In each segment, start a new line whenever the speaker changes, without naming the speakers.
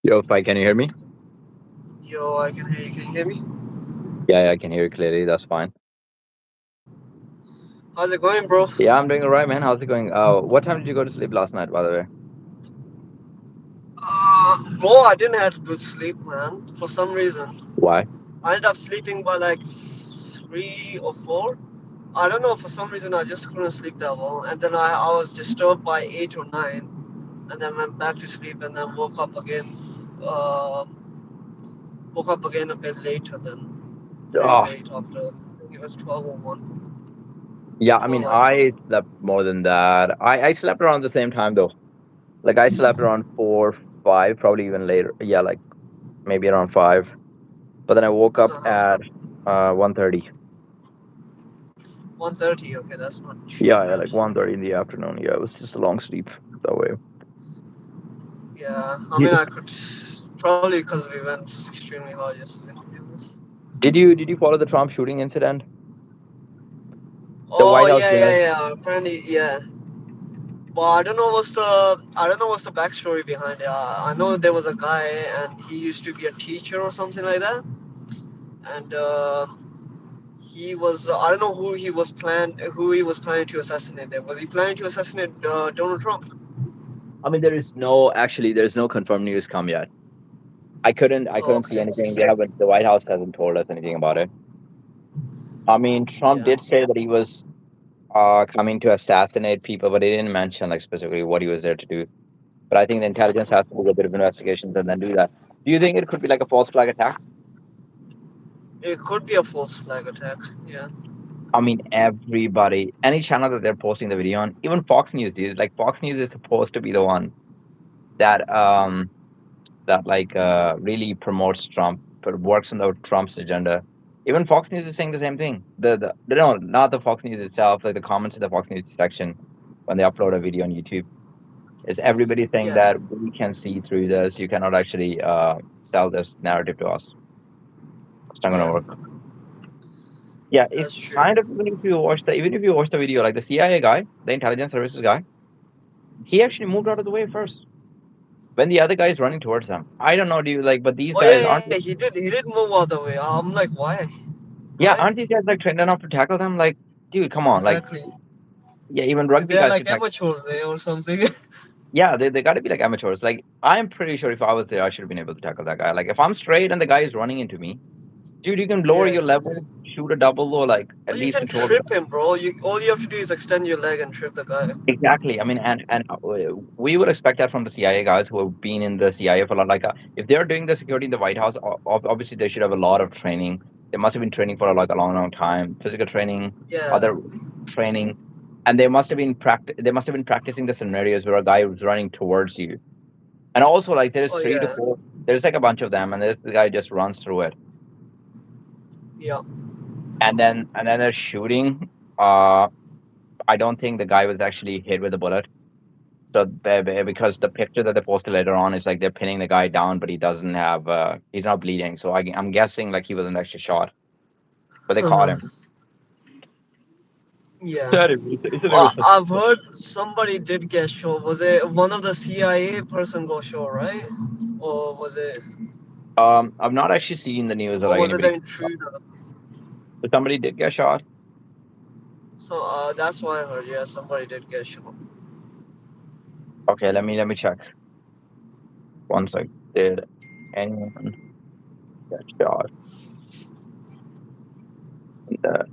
Yo, Fi, can you hear me?
Yo, I can hear you. Can you hear me?
Yeah, I can hear you clearly. That's fine.
How's it going, bro?
Yeah, I'm doing all right, man. How's it going? What time did you go to sleep last night, by the way?
Bro, I didn't have good sleep, man. For some reason,
Why?
I ended up sleeping by like 3 or 4. I don't know. For some reason, I just couldn't sleep that well, and then I was disturbed by 8 or 9, and then went back to sleep, and then woke up again. Uh, woke up again a bit later than very
Oh,
late after. I think it was 12 or 1.
yeah, I mean,
12, I think.
I slept more than that. I slept around the same time, though. Like, I slept around 4, 5, probably even later. Yeah, like maybe around 5. But then I woke up
Uh huh.
at 1:30.
1:30. Okay, that's not too
Yeah,
bad.
like 1:30 in the afternoon. Yeah, it was just a long sleep that way.
Yeah, I
You,
mean, I could probably because we went extremely hard yesterday, to be honest.
did you follow the Trump shooting incident? The
Oh
White House
yeah,
dinner?
yeah, yeah. Apparently, yeah. But I don't know what's the backstory behind it. I know there was a guy and he used to be a teacher or something like that, and he was I don't know who he was planning to assassinate. There was he planning to assassinate Donald Trump?
I mean, there's no confirmed news come yet. I couldn't see
Okay.
anything. They haven't. The White House hasn't told us anything about it. I mean, Trump
Yeah.
did say that he was coming to assassinate people, but he didn't mention like specifically what he was there to do. But I think the intelligence has to do a bit of investigations and then do that. Do you think it could be like a false flag attack?
It could be a false flag attack. Yeah.
I mean, everybody, any channel that they're posting the video on, even Fox News, dude. Like Fox News is supposed to be the one that really promotes Trump, but works on the Trump's agenda. Even Fox News is saying the same thing. The no, not the Fox News itself, like the comments in the Fox News section when they upload a video on YouTube. Is everybody saying
Yeah.
that we can see through this? You cannot actually sell this narrative to us. It's not gonna
Yeah.
work. Yeah, it's
That's true.
kind of even if you watch the video, like the CIA guy, the intelligence services guy, he actually moved out of the way first when the other guy is running towards them. I don't know, do you like? But these
Oh yeah,
guys
yeah,
aren't.
yeah. He did move out the way. I'm like, why?
Yeah,
Right?
aren't these guys like trained enough to tackle them? Like, dude, come on. Like,
Exactly.
yeah, even rugby
They're
guys
like
can tackle.
amateurs there or something.
Yeah, they got to be like amateurs. Like, I'm pretty sure if I was there, I should have been able to tackle that guy. Like, if I'm straight and the guy is running into me, dude, you can lower
Yeah.
your level, shoot a double, or like
Or
at
you
least
can
control the guy.
trip him, bro. You all you have to do is extend your leg and trip the guy.
Exactly. I mean, we would expect that from the CIA guys who have been in the CIA for a lot. Like, if they're doing the security in the White House, obviously they should have a lot of training. They must have been training for like a long, long time, physical training,
Yeah.
other training, and they must have been They must have been practicing the scenarios where a guy was running towards you. And also, like, there's
Oh
three to
yeah.
four. There's like a bunch of them, and there's the guy just runs through it,
Yeah.
and then they're shooting. Uh, I don't think the guy was actually hit with a bullet. So because the picture that they posted later on is like they're pinning the guy down, but he doesn't have he's not bleeding. So I'm guessing like he wasn't actually shot, but they caught
Uh-huh.
him.
Yeah.
So anyway, it's a
Well,
never
I've heard somebody did get shot. Was it one of the CIA person got shot, right? Or was it
I've not actually seen the news or
or
like
was it
anybody.
the intruder?
But somebody did get shot.
So that's what I heard. Yeah, somebody did get shot.
Okay, let me check. One sec. Did anyone get shot? In the,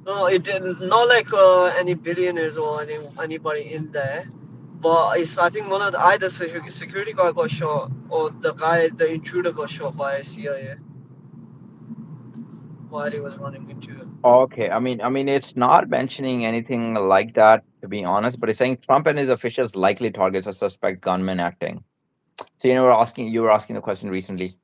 No, it didn't. Not like any billionaires or anybody in there. But it's I think one of the either security guard got shot or the intruder got shot by CIA while he was running into it.
okay, I mean, it's not mentioning anything like that to be honest, but it's saying Trump and his officials likely targets a suspect gunman acting. So you were asking the question recently.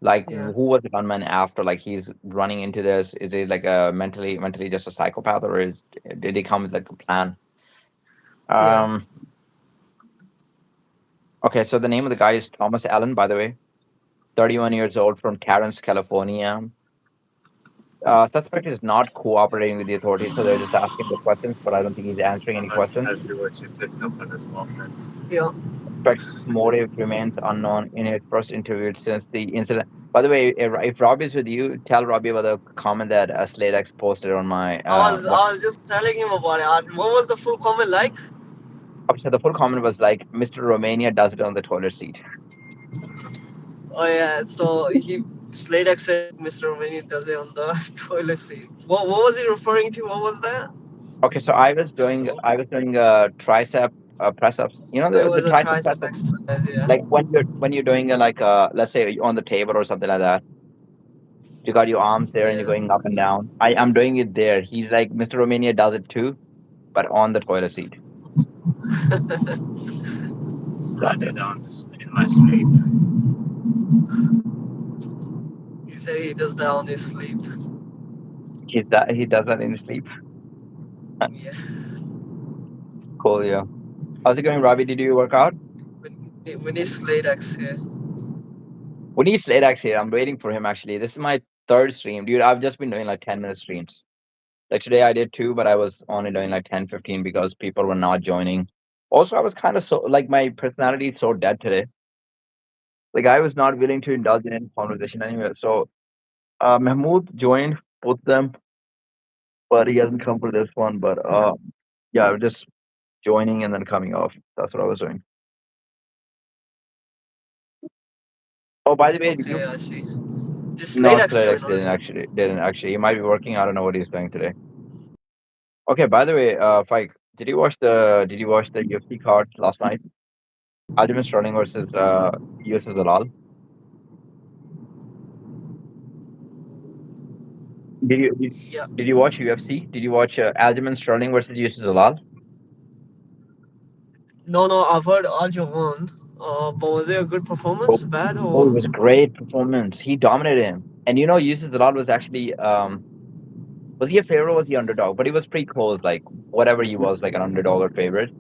Like,
Yeah,
who was the gunman after? Like, he's running into this. Is it like a mentally just a psychopath, or did he come with like a plan?
yeah,
Um. Okay, so the name of the guy is Thomas Allen, by the way, 31 years old from Torrance, California. Suspect is not cooperating with the authorities, so they're just asking the questions, but I don't think he's answering any questions.
yeah.
Suspect's motive remains unknown in his first interview since the incident. By the way, if Robbie's with you, tell Robbie about the comment that SlateX posted on my
I was just telling him about it. What was the full comment like?
so the full comment was like, Mr. Romania does it on the toilet seat.
Oh yeah, so he Sladex said Mr. Romanian does it on the toilet seat. What was he referring to? What was that?
Okay, so
So
I was doing tricep press ups. You know
it
the
was a
tricep press
tricep
ups,
exercise. Yeah,
like when you're doing like let's say on the table or something like that. You got your arms there and you're
yeah.
going up and down. I'm doing it there. He's like, Mr. Romania does it too, but on the toilet seat.
I do that in my sleep.
He said he does that on his sleep.
He does that in his sleep.
Yeah,
Cool, yeah. How's it going, Robbie? Did you work out?
when he Sladex. Yeah.
We need Sladex here. I'm waiting for him actually. This is my third stream. Dude, I've just been doing like 10-minute streams. Like today I did two, but I was only doing like 10, 15 because people were not joining. Also, I was kind of so like my personality is so dead today. Like I was not willing to indulge in any conversation anyway. So Mahmood joined both of them, but he hasn't come for this one. But yeah, I was just joining and then coming off. That's what I was doing. Oh, by the way, did you?
Okay, I see. Did
No,
Sladex join
Sladex didn't
already?
actually. Didn't actually. He might be working. I don't know what he's doing today. Okay. By the way, Fike, did you watch the UFC card last night? Aljamain Sterling versus Yusuf Zalal. Did you did,
Yeah.
did you watch UFC? Did you watch Aljamain Sterling versus Yusuf Zalal?
No, no, I've heard Aljo won. But was it a good
Oh,
performance? Bad
oh,
or?
it was a great performance. He dominated him. And you know, Yusuf Zalal was actually was he a favorite or was he underdog? But he was pretty close, like whatever he was, like an underdog or favorite.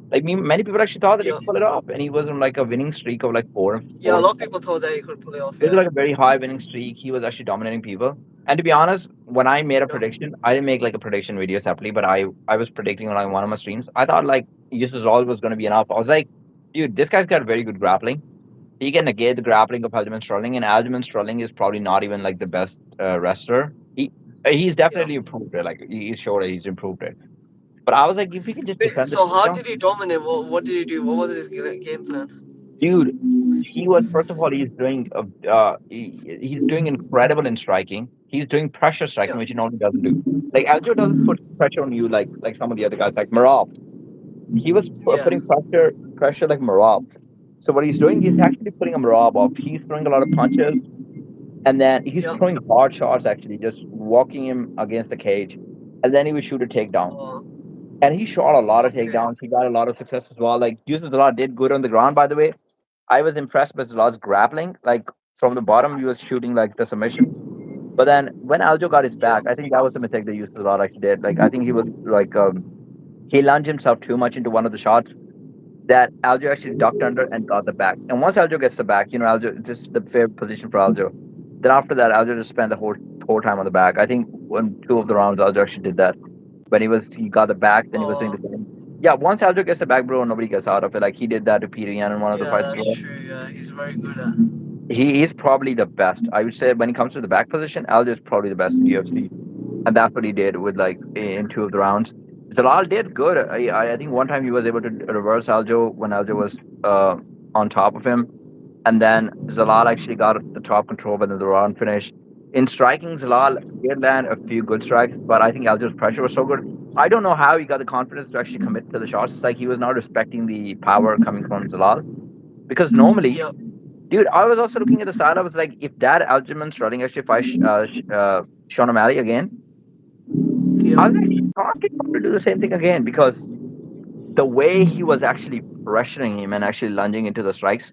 Like me, many people actually thought that he
Yeah.
could pull it off, and he was on like a winning streak of like
Yeah, a
four.
lot of people thought that he could pull it off.
It was
Yeah.
like a very high winning streak. He was actually dominating people. And to be honest, when I made a
Yeah.
prediction, I didn't make like a prediction video separately, but I was predicting on like one of my streams. I thought like Yusuf Zalal was going to be enough. I was like, dude, this guy's got very good grappling. He can negate the grappling of Aljamain Sterling, and Aljamain Sterling is probably not even like the best wrestler. He's
Yeah.
definitely improved it. Like he's sure that he's improved it. But I was like, if he can just
Wait,
defend the
so how
takedown,
did he dominate? What did he do? What was his game plan?
dude, he was first of all he's doing incredible in striking. He's doing pressure striking,
Yeah.
which he normally doesn't do. Like Aljo doesn't put pressure on you like some of the other guys, like Marab. He was
Yeah.
putting pressure like Marab. So what he's doing, he's actually putting a Marab off. He's throwing a lot of punches, and then he's
Yeah.
throwing hard shots. Actually, just walking him against the cage, and then he would shoot a takedown.
Uh,
And he shot a lot of
okay.
takedowns. He got a lot of success as well. Like Yusuf Zalal did good on the ground, by the way. I was impressed with Zalal's grappling. Like from the bottom, he was shooting like the submissions. But then when Aljo got his
Yeah.
back, I think that was the mistake that Yusuf Zalal actually did. Like I think he was like he lunged himself too much into one of the shots that Aljo actually ducked under and got the back. And once Aljo gets the back, you know, Aljo just the fair position for Aljo. Then after that, Aljo just spent the whole time on the back. I think when two of the rounds, Aljo actually did that when he got the back, then he was doing the same. Yeah, once Aljo gets the back, bro, nobody gets out of it. Like he did that to Peter Yan in one of the
Yeah,
fights as
that's
well.
true. Yeah, he's very good at.
He is probably the best. I would say when it comes to the back position, Aljo is probably the best in the UFC, and that's what he did with like in two of the rounds. Zalal did good. I think one time he was able to reverse Aljo when Aljo was on top of him, and then Zalal actually got the top control, but then the round finished. In striking, Zalal did land a few good strikes, but I think Aljo's pressure was so good. I don't know how he got the confidence to actually commit to the shots. It's like he was not respecting the power coming from Zalal. Because normally,
Yeah.
dude, I was also looking at the side. I was like, if that Aljamain Sterling actually fights Sean O'Malley again,
Yeah.
I was like shocked if to do the same thing again because the way he was actually pressuring him and actually lunging into the strikes,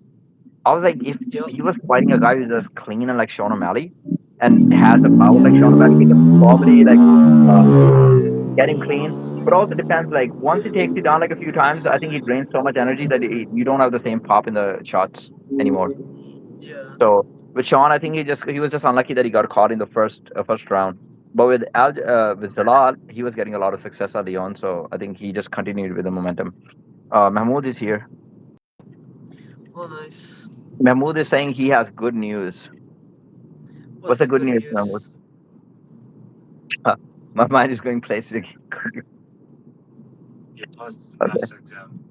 I was like, if
Yeah.
he was fighting a guy who's just clean and like Sean O'Malley and has the power like Sean O'Malley, he can probably like uh, get him clean. But also depends. Like once he takes you down like a few times, I think he drains so much energy that you don't have the same pop in the shots anymore.
Yeah.
So with Sean, I think he was just unlucky that he got caught in the first round. But with Zalal, he was getting a lot of success early on, so I think he just continued with the momentum. Mahmoud is here.
Oh, nice.
Mahmoud is saying he has good news.
What's
What's the
the
good
good
news, Mahmoud?
news?
My mind is going places.
He passed his
Okay.
maths exam.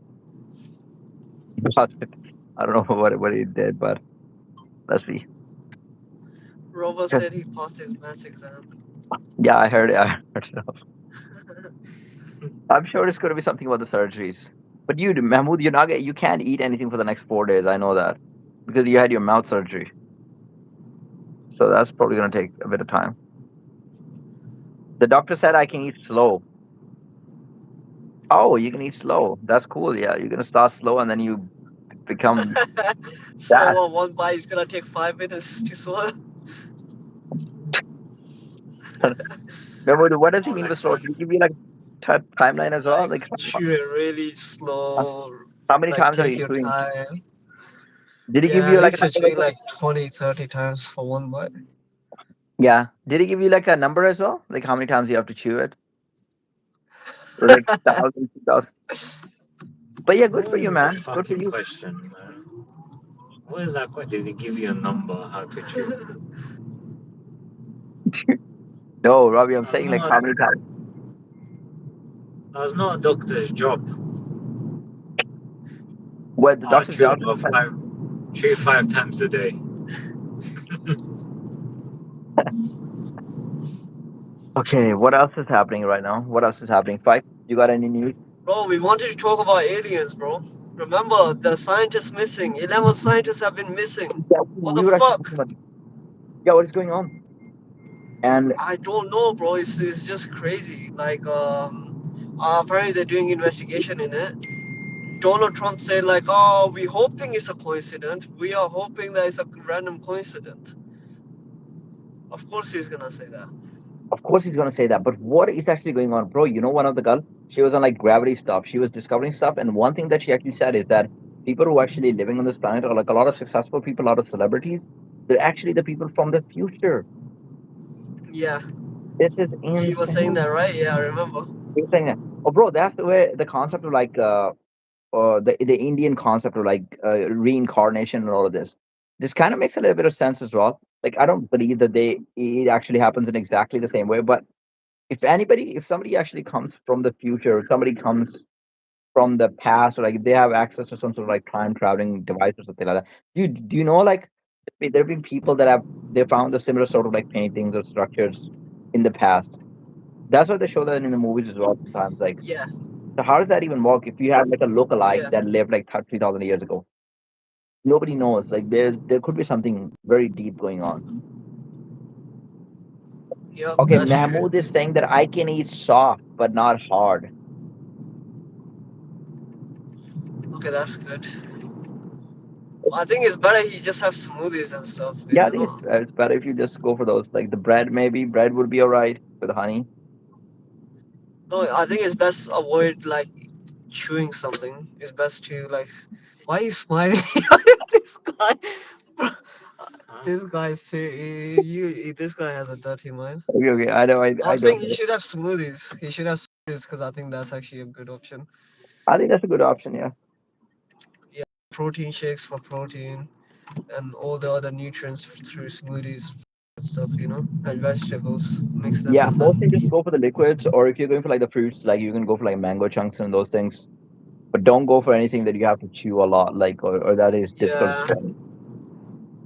I don't know what he did, but let's see.
Robert
'Cause-
said he passed his maths exam.
Yeah, I heard it. I heard it. I'm sure it's going to be something about the surgeries. But you, Mahmoud, you can't eat anything for the next 4 days. I know that because you had your mouth surgery. So that's probably going to take a bit of time. The doctor said I can eat slow. Oh, you can eat slow. That's cool. Yeah, you're going to start slow and then you become
So
fast.
one bite is gonna take 5 minutes to swallow.
Mahmoud, what does he
More
mean by
like
slow?
10.
Did he give you like timeline as well?
Like
Like
chew it really
uh,
slow.
how many
Like
times are
take
you
your
chewing?
time.
Did he give
Yeah,
you
at
like a
least you're
number as
chewing
well?
like 20, 30 times for one bite.
Yeah. Did he give you like a number as well? Like how many times you have to chew it? Like thousands, 2,000. But yeah, good for
What
you,
is that
man. Good for
fucking
you.
question, man? What is that question? Did he give you a number how to chew?
No, Robbie, I'm
That's
saying like
not
how many times?
that's not a doctor's job.
What the
Oh,
doctor's job is
chew 5 times a day.
okay. What else is happening right now? What else is happening? Fight. You got any news?
Bro, we wanted to talk about aliens, bro. Remember, the scientists missing. 11 scientists have been missing.
Yeah,
What the
we were actually
fuck?
talking about. Yeah, what is going on? And
I don't know, bro. It's just crazy. Like, apparently they're doing investigation in it. Donald Trump said, like, oh, we're hoping it's a coincidence. We are hoping that it's a random coincidence. Of course he's gonna say that.
of course he's gonna say that. But what is actually going on, bro? You know, one of the girl, she was on like gravity stuff. She was discovering stuff, and one thing that she actually said is that people who are actually living on this planet are like a lot of successful people, a lot of celebrities. They're actually the people from the future.
Yeah,
This is
he was saying that,
insane.
right? Yeah, I remember.
You're saying that. Oh, bro, that's the way the concept of like the Indian concept of like reincarnation and all of this. This kind of makes a little bit of sense as well. Like I don't believe that it actually happens in exactly the same way, but if somebody actually comes from the future, or somebody comes from the past, or like they have access to some sort of like time traveling device or something like that. Do you know like there have been people that have they found the similar sort of like paintings or structures in the past. That's why they show that in the movies as well sometimes. Like
Yeah,
so how does that even work if you have like a lookalike
yeah,
that lived like 3,000 years ago? Nobody knows. Like there could be something very deep going on.
yep,
Okay,
that's true.
Mahmoud is saying that I can eat soft but not hard.
Okay, that's good. I think it's better he just have smoothies and stuff,
Yeah, I
you
think
know.
it's better if you just go for those. Like the bread, maybe bread would be alright with honey.
No, I think it's best avoid like chewing something. It's best to like. Why are you smiling? This guy, bro,
Huh?
this guy say you. This guy has a dirty mind.
Okay, okay, I know, I
I'm
don't.
saying he should have smoothies. He should have smoothies because I think that's actually a good option.
I think that's a good option. Yeah,
Yeah, protein shakes for protein and all the other nutrients through smoothies and stuff, you know, and vegetables. Mix them
yeah.
and
Mostly just
then
go for the liquids, or if you're going for like the fruits, like you can go for like mango chunks and those things. But don't go for anything that you have to chew a lot, like or that is difficult to
yeah,
swallow.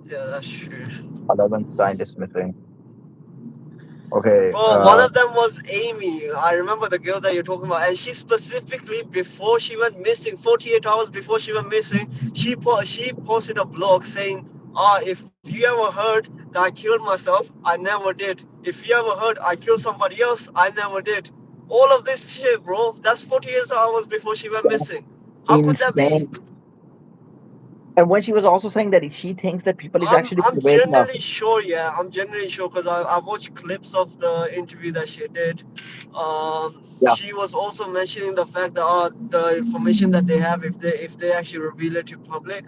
yeah, that's true.
11 scientists missing. Okay,
Bro, one of them was Amy. I remember the girl that you're talking about, and she specifically before she went missing, 48 hours before she went missing, she posted a blog saying, if you ever heard that I killed myself, I never did. If you ever heard I killed somebody else, I never did. All of this shit, bro. That's 48 hours before she went missing. How could that be?
insane. And when she was also saying that she thinks that people is actually
I'm
waking up.
generally sure, yeah. I'm generally sure because I watched clips of the interview that she did.
Yeah,
She was also mentioning the fact that the information that they have, if they actually reveal it to public,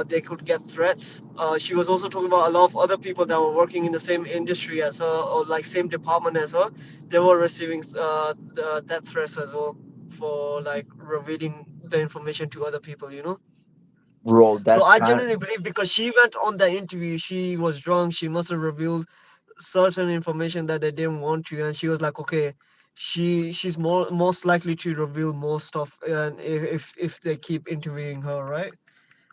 they could get threats. She was also talking about a lot of other people that were working in the same industry as her or like same department as her. They were receiving death threats as well for like revealing the information to other people. You know.
Bro,
So
that's
I
kind of
genuinely believe because she went on the interview, she was drunk. She must have revealed certain information that they didn't want to, and she was like, okay, she's most likely to reveal more stuff, and if they keep interviewing her, right?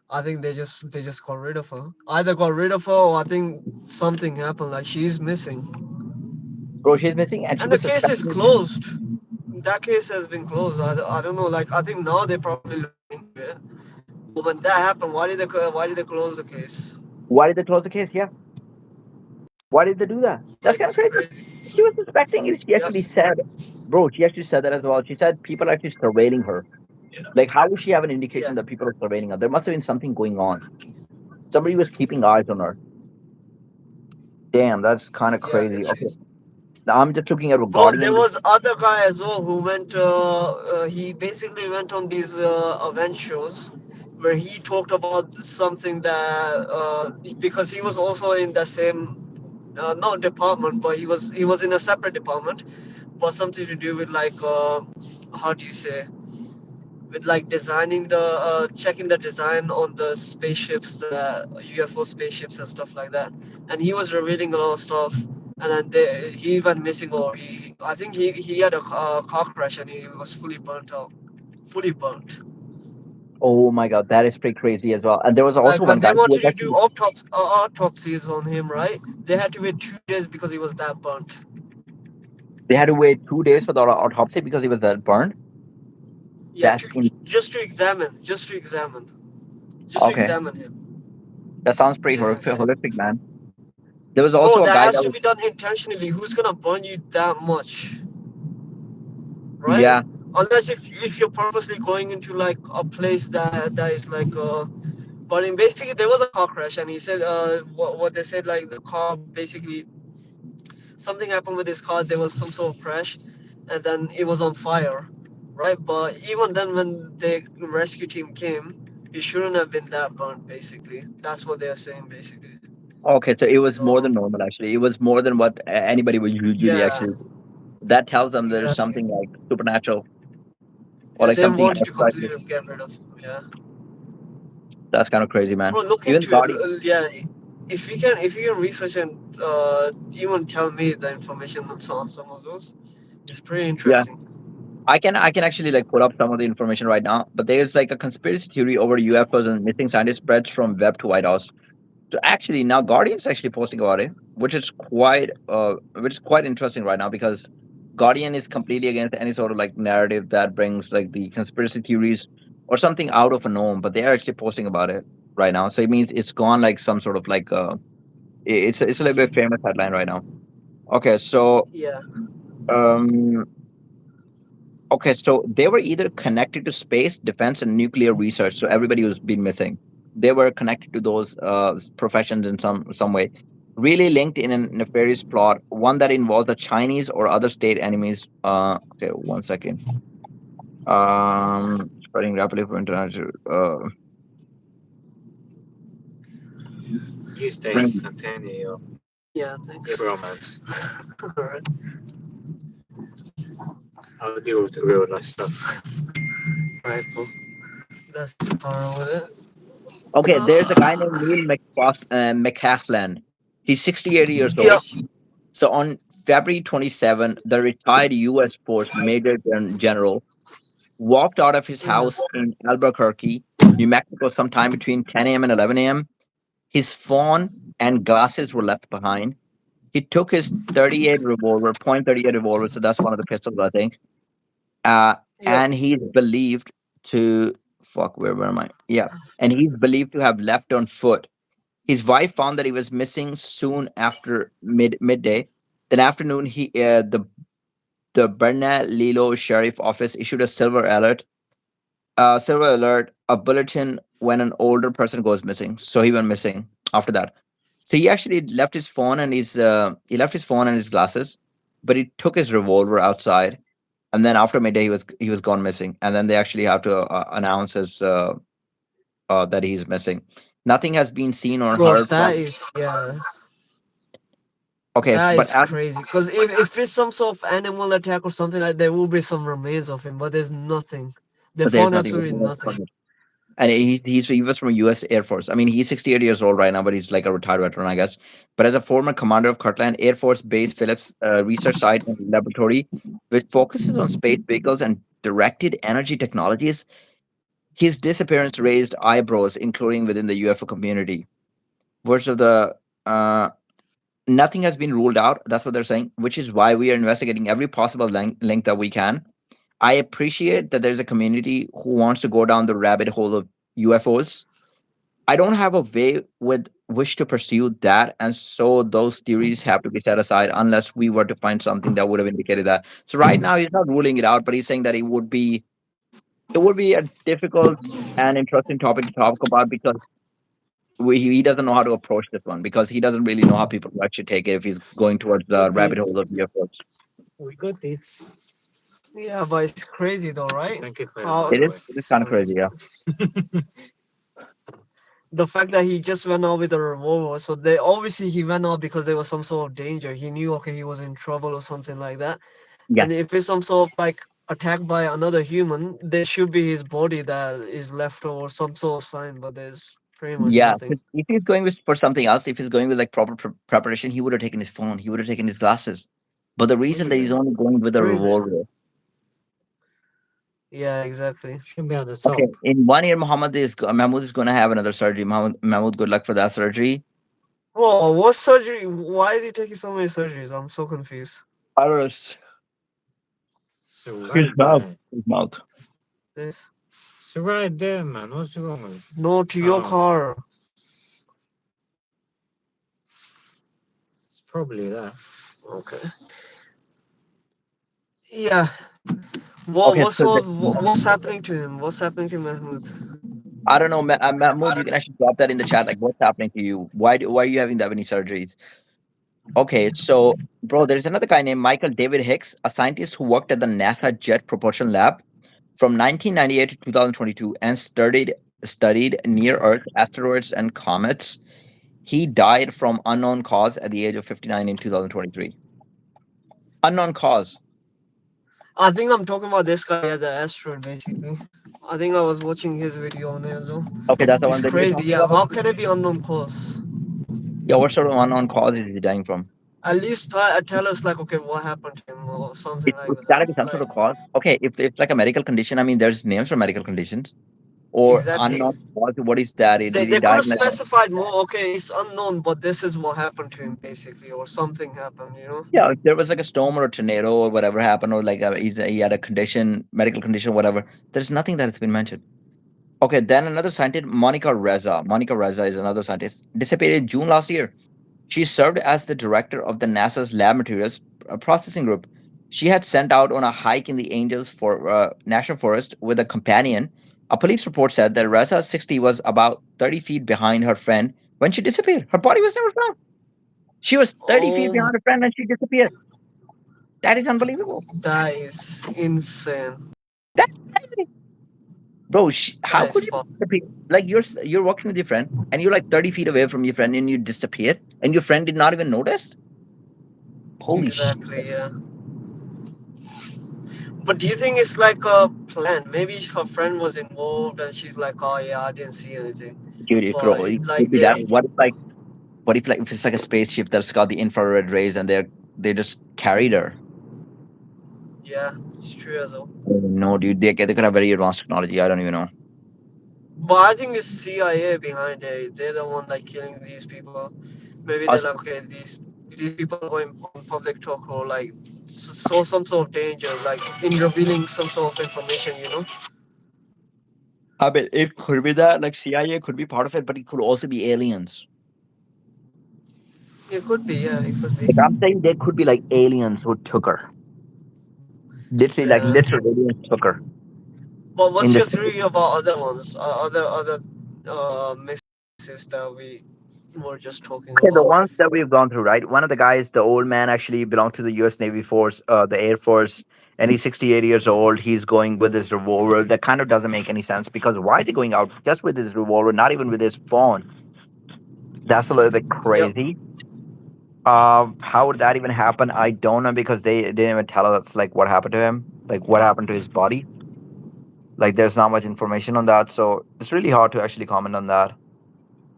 I think they just got rid of her. Either got rid of her, or I think something happened. Like she's missing,
bro. She's missing, and she
and the
was
case is
suspected.
closed. That case has been closed. I don't know. Like I think now they're probably looking into it. But when that happened, why did they close the case?
Why did they close the case? Yeah, why did they do that? That's
Like
kind of
it's
crazy.
crazy.
She was suspecting it. She actually
Yes.
said, bro. She actually said that as well. She said people are actually surveilling her. Like, how would she have an indication
Yeah.
that people are surveilling her? There must have been something going on. Somebody was keeping eyes on her. Damn, that's kind of
Yeah.
crazy. Okay, now I'm just looking at a
Bro, there
Guardian.
was other guy as well who went. He basically went on these event shows, where he talked about something that because he was also in the same not department, but he was in a separate department, but something to do with like how do you say, with like designing the checking the design on the spaceships, the UFO spaceships and stuff like that. And he was revealing a lot of stuff. And then he went missing, or I think he had a car crash and he was fully burnt out, fully burnt.
Oh my god, that is pretty crazy as well. And there was also
Like
one
when
guy
they
who was
wanted to do
actually
autopsies on him, right? They had to wait 2 days because he was that burnt.
they had to wait 2 days for the autopsy because he was burned.
Yeah,
That's in
just to
okay.
examine him,
That sounds
which
pretty
is insane.
horrific, man. There was
Bro,
also a
that
guy
has
that
to
was
be done intentionally. Who's gonna burn you that much, right?
yeah.
Unless if you're purposely going into like a place that is like but in basically there was a car crash, and he said what they said, like the car basically something happened with his car. There was some sort of crash, and then it was on fire, right? But even then, when the rescue team came, it shouldn't have been that burnt. Basically, that's what they're saying. Basically,
Okay, so it was more
so
than normal actually. It was more than what anybody would usually
yeah,
actually. That tells them there's
exactly.
something like supernatural or
Yeah,
like
they
something
wanted to
outside
completely
this.
get rid of him. Yeah.
That's kind of crazy, man.
Bro, look
Even
into it.
Guardian.
Yeah, if you can research and even tell me the information on some of those, it's pretty
Yeah,
interesting.
I can actually like pull up some of the information right now. But there's like a conspiracy theory over UFOs and missing scientists spreads from web to White House. So actually now Guardian's actually posting about it, which is quite interesting right now because Guardian is completely against any sort of like narrative that brings like the conspiracy theories or something out of a norm, but they are actually posting about it right now. So it means it's gone like some sort of like it's a little bit famous headline right now. Okay, so
Yeah.
um okay, so they were either connected to space, defense, and nuclear research. So everybody was been missing. They were connected to those professions in some way. Really linked in a nefarious plot, one that involves the Chinese or other state enemies. Okay, one second. Spreading rapidly for international.
You stay,
Bring-
continue
Yeah.
your
Thanks.
romance.
All right.
I'll deal with the real life stuff.
Right. Cool. That's far with it.
okay, there's a guy named Neil McCaslin. He's 68 years
Yeah.
old. So on February 27, the retired U.S. Force General walked out of his house
Mhm.
in Albuquerque, New Mexico, sometime between 10 a.m. and 11 a.m. His phone and glasses were left behind. He took his 38 revolver, .38 revolver, so that's one of the pistols, I think.
Yep.
And he's believed to fuck. Where am I? Yeah, and he's believed to have left on foot. His wife found that he was missing soon after midday. That afternoon, the Bernalillo Sheriff Office issued a silver alert, a bulletin when an older person goes missing. So he went missing after that. So he actually left his phone and his glasses, but he took his revolver outside. And then after midday, he was gone missing. And then they actually have to announce that he's missing. Nothing has been seen or
Bro,
heard
that
from.
is yeah.
Okay,
That
but
is crazy. Because if it's some sort of animal attack or something like, there will be some remains of him, but there's nothing. They
but there's
found
nothing.
absolutely nothing.
And he was from U.S. Air Force. I mean, he's 68 years old right now, but he's like a retired veteran, I guess. But as a former commander of Kirtland Air Force Base Phillips Research Site and Laboratory, which focuses on space vehicles and directed energy technologies, his disappearance raised eyebrows, including within the UFO community. Words of the nothing has been ruled out. That's what they're saying, which is why we are investigating every possible link that we can. I appreciate that there's a community who wants to go down the rabbit hole of UFOs. I don't have a way with which to pursue that, and so those theories have to be set aside unless we were to find something that would have indicated that. So right now he's not ruling it out, but he's saying that it would be a difficult and interesting topic to talk about because he doesn't know how to approach this one because he doesn't really know how people would actually take it if he's going towards the
Got
rabbit hole
it.
of UFOs.
We got it.
Yeah, but it's crazy though, right?
Thank you for your
How
money, boy.
It is kind of crazy, yeah.
the fact that he just went out with a revolver, so they obviously he went out because there was some sort of danger. He knew okay he was in trouble or something like that.
Yeah.
And if it's some sort of like attack by another human, there should be his body that is left over some sort of sign, but there's pretty much
Yeah,
nothing.
'cause if he's going with for something else, if he's going with like proper preparation, he would have taken his phone, he would have taken his glasses. But the
What do
reason
you
that he's
mean?
only going with a
Where is it?
revolver,
Yeah, exactly.
Should be at the
okay,
top.
in 1 year, Mahmoud is going to have another surgery. Mahmoud, good luck for that surgery.
Whoa, what surgery? Why is he taking so many surgeries? I'm so confused.
Iris.
So
His
right
mouth.
there.
His mouth.
This.
So right there, man. What's wrong with?
No, to your
Oh,
car.
it's probably that.
Okay. Yeah.
Okay,
What's
so
so what's happening to him? What's happening to Mahmoud?
I don't know, Mahmoud, you can actually drop that in the chat. Like, what's happening to you? Why are you having that many surgeries? Okay, so bro, there's another guy named Michael David Hicks, a scientist who worked at the NASA Jet Propulsion Lab from 1998 to 2022 and studied near Earth asteroids and comets. He died from unknown cause at the age of 59 in 2023. Unknown cause.
I think I'm talking about this guy at the asteroid basically. I think I was watching his video on it as well.
Okay, that's the
It's
one that you're
crazy,
talking
yeah.
about.
How can it be unknown cause?
Yeah, what sort of unknown cause is he dying from?
At least tell us like okay what happened to him or something like
It's
that.
gotta be some sort
Like
of cause. Okay, if it's like a medical condition, I mean, there's names for medical conditions or
exactly.
unknown cause. What is that? Did he
They could
die
have
in like
specified more. Okay, it's unknown, but this is what happened to him basically, or something happened. You know?
yeah, if there was like a storm or a tornado or whatever happened, or like he had a condition, medical condition, whatever. There's nothing that has been mentioned. Okay, then another scientist, Monica Reza. Monica Reza is another scientist. Disappeared in June last year. She served as the director of the NASA's Lab Materials Processing Group. She had sent out on a hike in the Angels for National Forest with a companion. A police report said that Reza, 60, was about 30 feet behind her friend when she disappeared. Her body was never found. She was 30 feet
Oh,
behind her friend when she disappeared. That is unbelievable.
that is insane.
That's crazy. Bro, how
That is
could you
fuck.
disappear? Like you're walking with your friend and you're like 30 feet away from your friend and you disappear and your friend did not even notice? Holy shit.
Exactly, yeah. But do you think it's like a plan? Maybe her friend was involved and she's like, oh yeah, I didn't see anything.
Dude,
But
bro, it could
like
be that.
they,
What if like if it's like a spaceship that's got the infrared rays and they just carried her?
yeah, it's true as well.
No, dude, they could have very advanced technology. I don't even know.
But I think it's CIA behind it. They're the one like killing these people. Maybe they're
Us-
like, okay, these people are going on public talk or like saw some sort of danger, like in revealing some sort of information. You know?
I mean, it could be that like CIA could be part of it, but it could also be aliens.
It could be, yeah, it could be.
Like I'm saying, there could be like aliens who took her. Literally, like
Yeah.
literal aliens took her
But
in
what's
the
your
space.
theory about other ones, other mixes that we were just talking
Okay, the
about?
ones that we've gone through, right? One of the guys, the old man, actually belonged to the U.S. Navy Force, the Air Force, and he's 68 years old. He's going with his revolver. That kind of doesn't make any sense because why is he going out just with his revolver, not even with his phone? That's a little bit
Yep.
crazy. How would that even happen? I don't know because they didn't even tell us like what happened to him, like what happened to his body. Like there's not much information on that, so it's really hard to actually comment on that.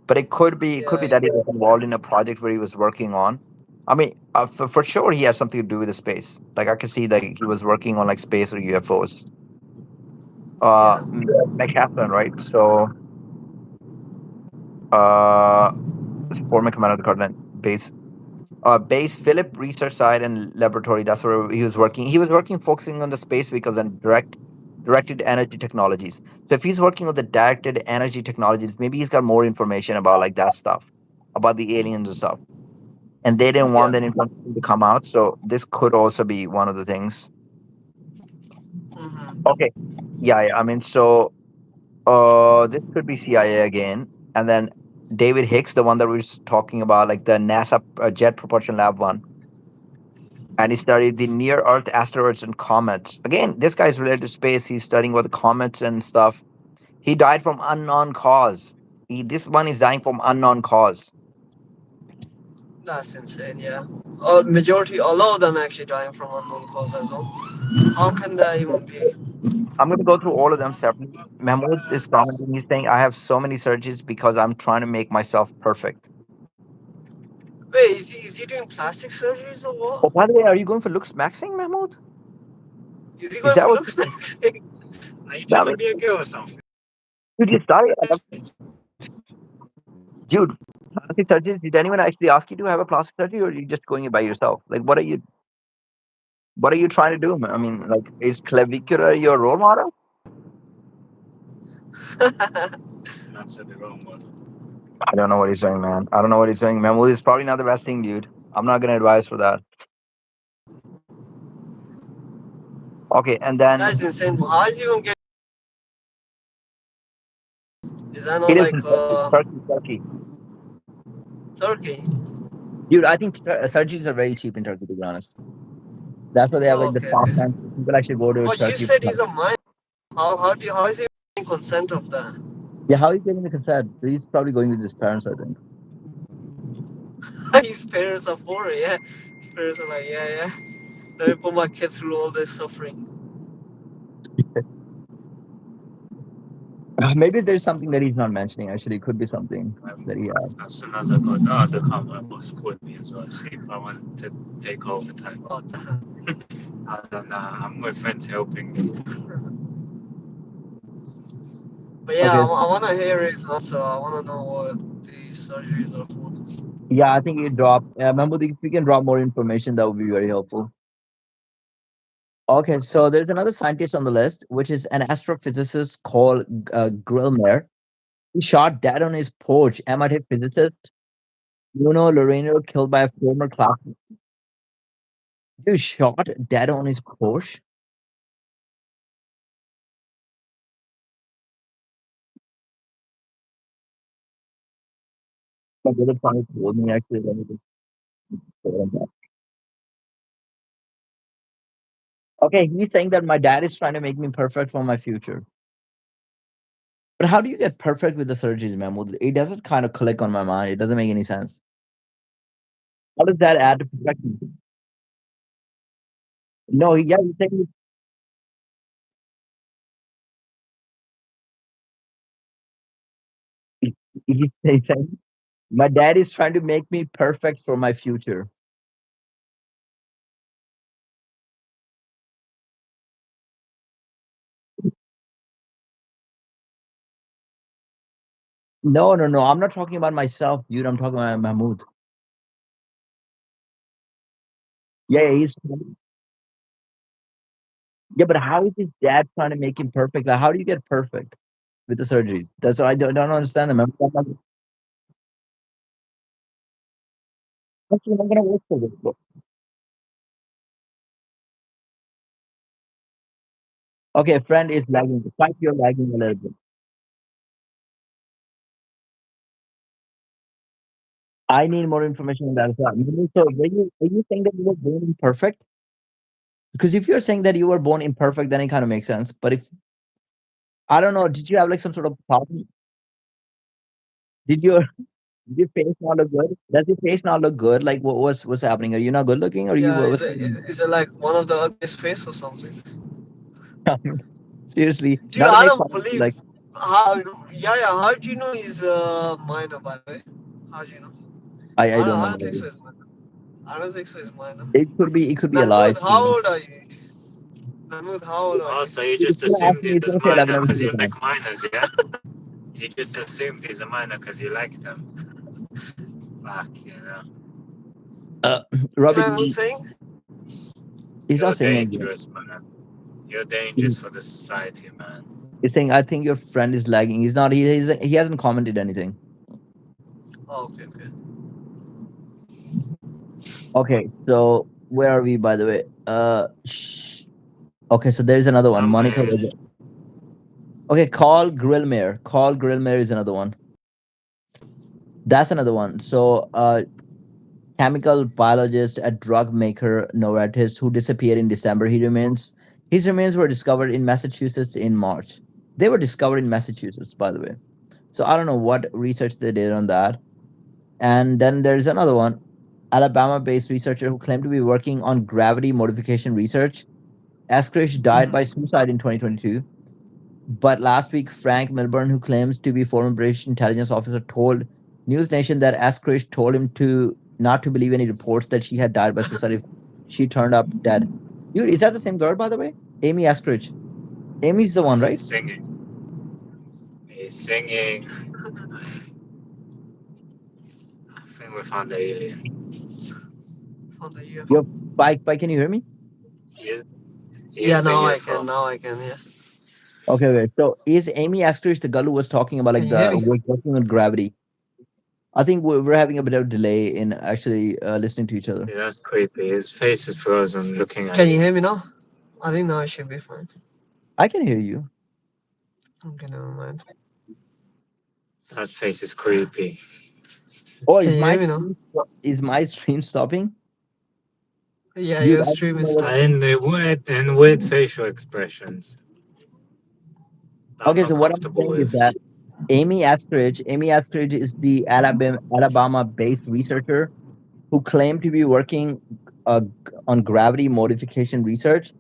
But it could be
Yeah,
that he was involved in a project where he was working on. I mean, for sure he has something to do with the space. Like I could see that he was working on like space or UFOs.
yeah.
McCaslin, right? So uh, former commander of the Cardinal base. Base Philip research site and laboratory. That's where he was working. He was working focusing on the space vehicles and directed energy technologies. So if he's working on the directed energy technologies, maybe he's got more information about like that stuff, about the aliens and stuff. And they didn't
Yeah.
want that information to come out. So this could also be one of the things.
Hmm.
Okay. Yeah, yeah. I mean, so this could be CIA again, and then David Hicks, the one that we were talking about, like the NASA Jet Propulsion Lab one, and he studied the near Earth asteroids and comets. Again, this guy's related to space. He's studying what the comets and stuff. He died from unknown cause. This one is dying from unknown cause.
That's insane. Yeah. Majority, a lot of them actually dying from unknown cause as well. How can that even be?
I'm going to go through all of them separately. Mahmoud is commenting. He's saying, I have so many surgeries because I'm trying to make myself perfect.
Wait, is he doing plastic surgeries or
Oh,
what?
by the way, are you going for looks maxing, Mahmoud?
Is he
Is
going
that
for
what
looks
you
next?
Are you
I
trying to
mean,
be a girl or something?
dude, you started. Dude, plastic surgery. Did anyone actually ask you to have a plastic surgery, or are you just going it by yourself? Like, what are you trying to do? I mean, like, is clavicular your role model?
Man said the wrong word.
I don't know what he's doing, man. I don't know what he's doing. Mahmoud is probably not the best thing, dude. I'm not gonna advise for that. Okay, and then
That's insane. How is he even getting? Is that
it
not
is
like
in Turkey, Turkey, Turkey.
Turkey?
Dude, I think surgeries are very cheap in Turkey, to be honest. That's why they have
Oh,
like the
okay,
top
okay.
times. People actually go to
But you
Turkey.
said he's a minor. How is he getting consent of that?
Yeah, how are you getting the consent? He's probably going with his parents, I think.
His parents are for it. Yeah, his parents are like, yeah, yeah. Let me put my kid through all this suffering.
Maybe there's something that he's not mentioning. Actually, it could be something that he has.
As soon as I got the other camera boss called me as well, see if I wanted to take over time.
Oh, damn.
I was like, nah, I'm with friends helping me.
But yeah,
Okay.
I want to hear his answer. I want to know what these surgeries are for.
Yeah, I think you drop. Remember, if you can drop more information, that would be very helpful. Okay, so there's another scientist on the list, which is an astrophysicist called Grillmer. He shot dead on his porch. MIT physicist Bruno Loreno killed by a former classmate. He shot dead on his porch. My brother finally told me actually. Let me just put it on that. Okay, he's saying that my dad is trying to make me perfect for my future. But how do you get perfect with the surgeries, Mahmoud? It doesn't kind of click on my mind. It doesn't make any sense. How does that add to perfection? No, yeah, he's saying he's saying my dad is trying to make me perfect for my future. No, no, no. I'm not talking about myself, dude. I'm talking about Mahmoud. Yeah, yeah, yeah, but how is his dad trying to make him perfect? Like, how do you get perfect with the surgeries? That's what I don't understand. Them. Actually not gonna work for this book. Okay, friend is lagging. Fight you're lagging a little bit. I need more information on that as well. So, were you saying that you were born imperfect? Because if you're saying that you were born imperfect, then it kind of makes sense. But if I don't know, did you have like some sort of problem? Did your did your face not look good? Does your face not look good? Like what's happening? Are you not good looking, or you
Yeah,
what's happening?
is it like one of the ugliest face or something?
Seriously,
Dude,
not to
I
make
don't
fun.
believe.
Like
How? Yeah, yeah. How do you know he's a minor? By the way, how do you know?
I don't
I
know.
don't think so. He's minor. I don't think so. He's minor.
It could be a lie.
Mahmood, how old are you? Mahmood, how old are you?
Also, you
It's
just
gonna ask
assumed
me. It's
he's
gonna say 11
minor
every
because
single
you
time.
like minors, yeah? You just assumed he's a minor because you like them. Fuck, you know.
Uh,
What
Robbie,
Mahmood saying?
he's
You're
not saying anything.
dangerous, man. You're dangerous for the society, man.
He's saying, I think your friend is lagging. He's not. He hasn't commented anything.
Oh, okay, okay.
Okay, so where are we, by the way? Okay, so there's another one. Monica.
Somewhere.
Okay, call Grillmare. Call Grillmare is another one. That's another one. So, chemical biologist, a drug maker, Novartis, who disappeared in December. His remains were discovered in Massachusetts in March. They were discovered in Massachusetts, by the way. So I don't know what research they did on that. And then there's another one, Alabama-based researcher who claimed to be working on gravity modification research. Eskridge died by
Mhm.
suicide in 2022. But last week, Frank Milburn, who claims to be former British intelligence officer, told News Nation that Eskridge told him to not to believe any reports that she had died by suicide if she turned up dead. Dude, is that the same girl, by the way? Amy Eskridge. Amy's the one, right?
He's singing. He's singing. I think we found the alien.
From the
Yo,
UFO.
Spike, can you hear me?
He is, he
Yeah,
is the
now I can.
UFO.
Now I can. Yeah.
Okay, wait. So is Amy Eskridge the girl who was talking about
Can
like
you hear
the
me?
working on gravity? I think we're having a bit of delay in actually listening to each other.
See, that's creepy. His face is frozen looking at
Can you
you.
hear me now? I think now I should be fine.
I can hear you.
Okay, never mind.
That face is creepy.
Oh,
Can you hear me now?
is my stream stopping?
Yeah,
Dude,
your
I don't
stream
know
is
what.
stopping.
And weird facial expressions that I'm
Okay,
not
so what I'm
comfortable
saying is
with.
that Amy Eskridge is the Alabama-based researcher who claimed to be working on gravity modification research.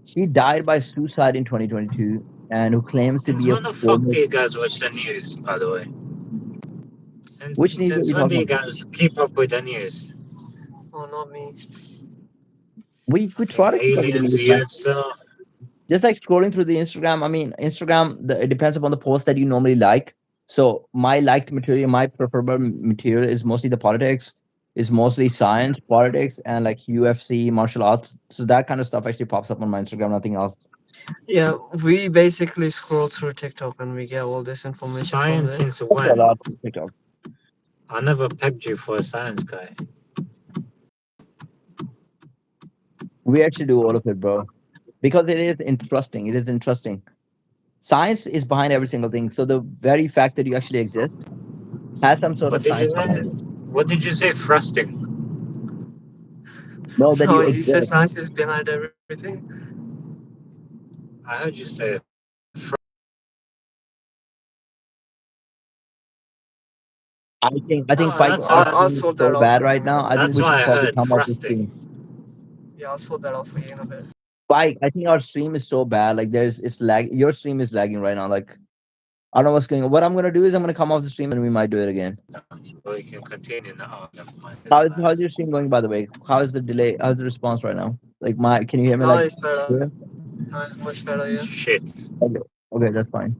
She died by suicide in 2022, and who claims to
Since
be a
when the fuck
former.
do you guys watch the news, by the way? Since
Which news are we
since when do
talking
you
about?
guys keep up with the news?
Oh, not me.
We try
Fucking
to keep up with the
aliens,
news, man.
UFO.
Just like scrolling through the Instagram. I mean, Instagram. It depends upon the post that you normally like. So my liked material, my preferable material is mostly the politics, is mostly science, politics, and like UFC, martial arts. So that kind of stuff actually pops up on my Instagram. Nothing else.
Yeah, we basically scroll through TikTok and we get all this information from
Science
there.
since
Also a
when?
lot of TikTok.
I never pegged you for a science guy.
We actually do all of it, bro, because it is interesting. It is interesting. Science is behind every single thing. So the very fact that you actually exist has some sort
What
of
did you
science
say?
behind it.
What did you say? Thrusting.
No, that
No,
you
he says
exist.
science is behind everything.
I heard you say
I think
Alright,
Spike,
That's
our
why.
I'll
stream is
sort
so
that out
bad
for you
right
in a
now. I
bit.
think
That's
we
why
should
I
probably
heard
come off the stream.
thrusting.
Yeah, I'll sort that out for you in a bit.
Spike, I think our stream is so bad. Like it's lag. Your stream is lagging right now. Like I don't know what's going on. What I'm gonna do is I'm gonna come off the stream and we might do it again.
So we can continue now. Oh, never mind. Doesn't
How's
matter.
your stream going, by the way? How is the delay? How's the response right now? Like my, can you hear me?
Now
Like,
it's better.
yeah?
Now it's much better, yeah.
Shit.
Okay, okay, that's fine.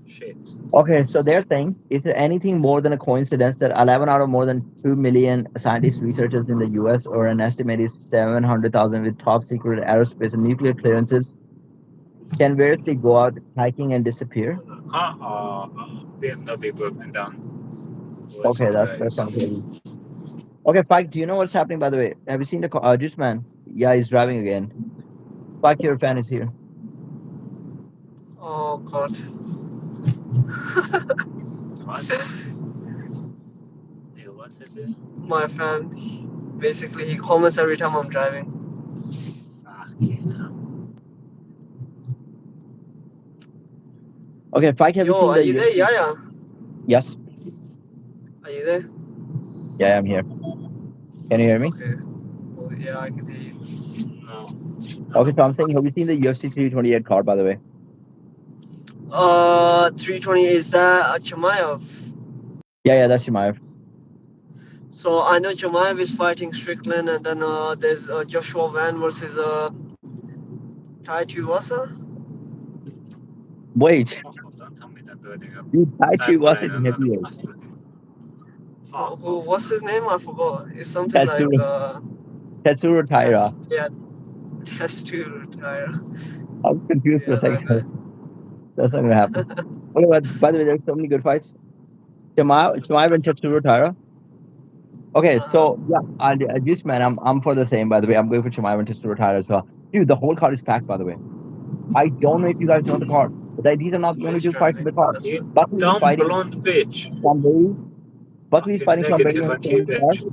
Shit.
Okay, so they're saying, is there anything more than a coincidence that 11 out of more than 2 million scientists, researchers in the US, or an estimated 700,000 with top secret aerospace and nuclear clearances, can variously go out hiking and disappear?
BMW broken down. We're
Okay, that's
surprised.
kind of crazy. Okay, Spike, do you know what's happening, by the way? Have you seen the Juice Man? Yeah, he's driving again. Spike, your fan is here.
Oh god.
What? Yeah, what is it?
My fan. Basically, he comments every time I'm driving.
Fucking hell.
Okay, Spike, have you
Yo,
seen
are
the
you there?
UFC?
Yeah, yeah.
Yes.
Are you there?
Yeah, I'm here. Can you hear me?
Okay. Oh, yeah, I can hear you.
No.
Okay, so I'm saying, have you seen the UFC 328 card, by the way?
320 is that Chimaev?
Yeah, that's Shimaev.
So I know Chimaev is fighting Strickland, and then there's Joshua Van versus Tai Tuivasa.
Wait,
Fuck off, don't tell me they're building up
you Taichi was
Sakurai
it
and
in
another
heavyweight?
muscle.
Who,
Fuck
who?
off.
What's his name? I forgot. It's something like
Tetsuro, Tetsuro Taira.
test. Yeah, test to retire.
I was confused for a
Yeah,
second.
that guy.
That's not gonna happen. Okay, but by the way, there's so many good fights. Shimaev and Tetsuro Taira. Okay,
Uh huh.
so yeah, just man, I'm for the same. By the way, I'm going for Chimaev and Tetsuro Taira as well. Dude, the whole card is packed. By the way, I don't know if you guys know the card, but these are not the only
Space
two fights in
Jersey.
the card.
That's
You
it.
Buckley is
dumb
fighting
blonde bitch.
Sean Brady. Buckley is
Fucking
fighting Sean Brady
negative
on the
IQ
same card,
bitch.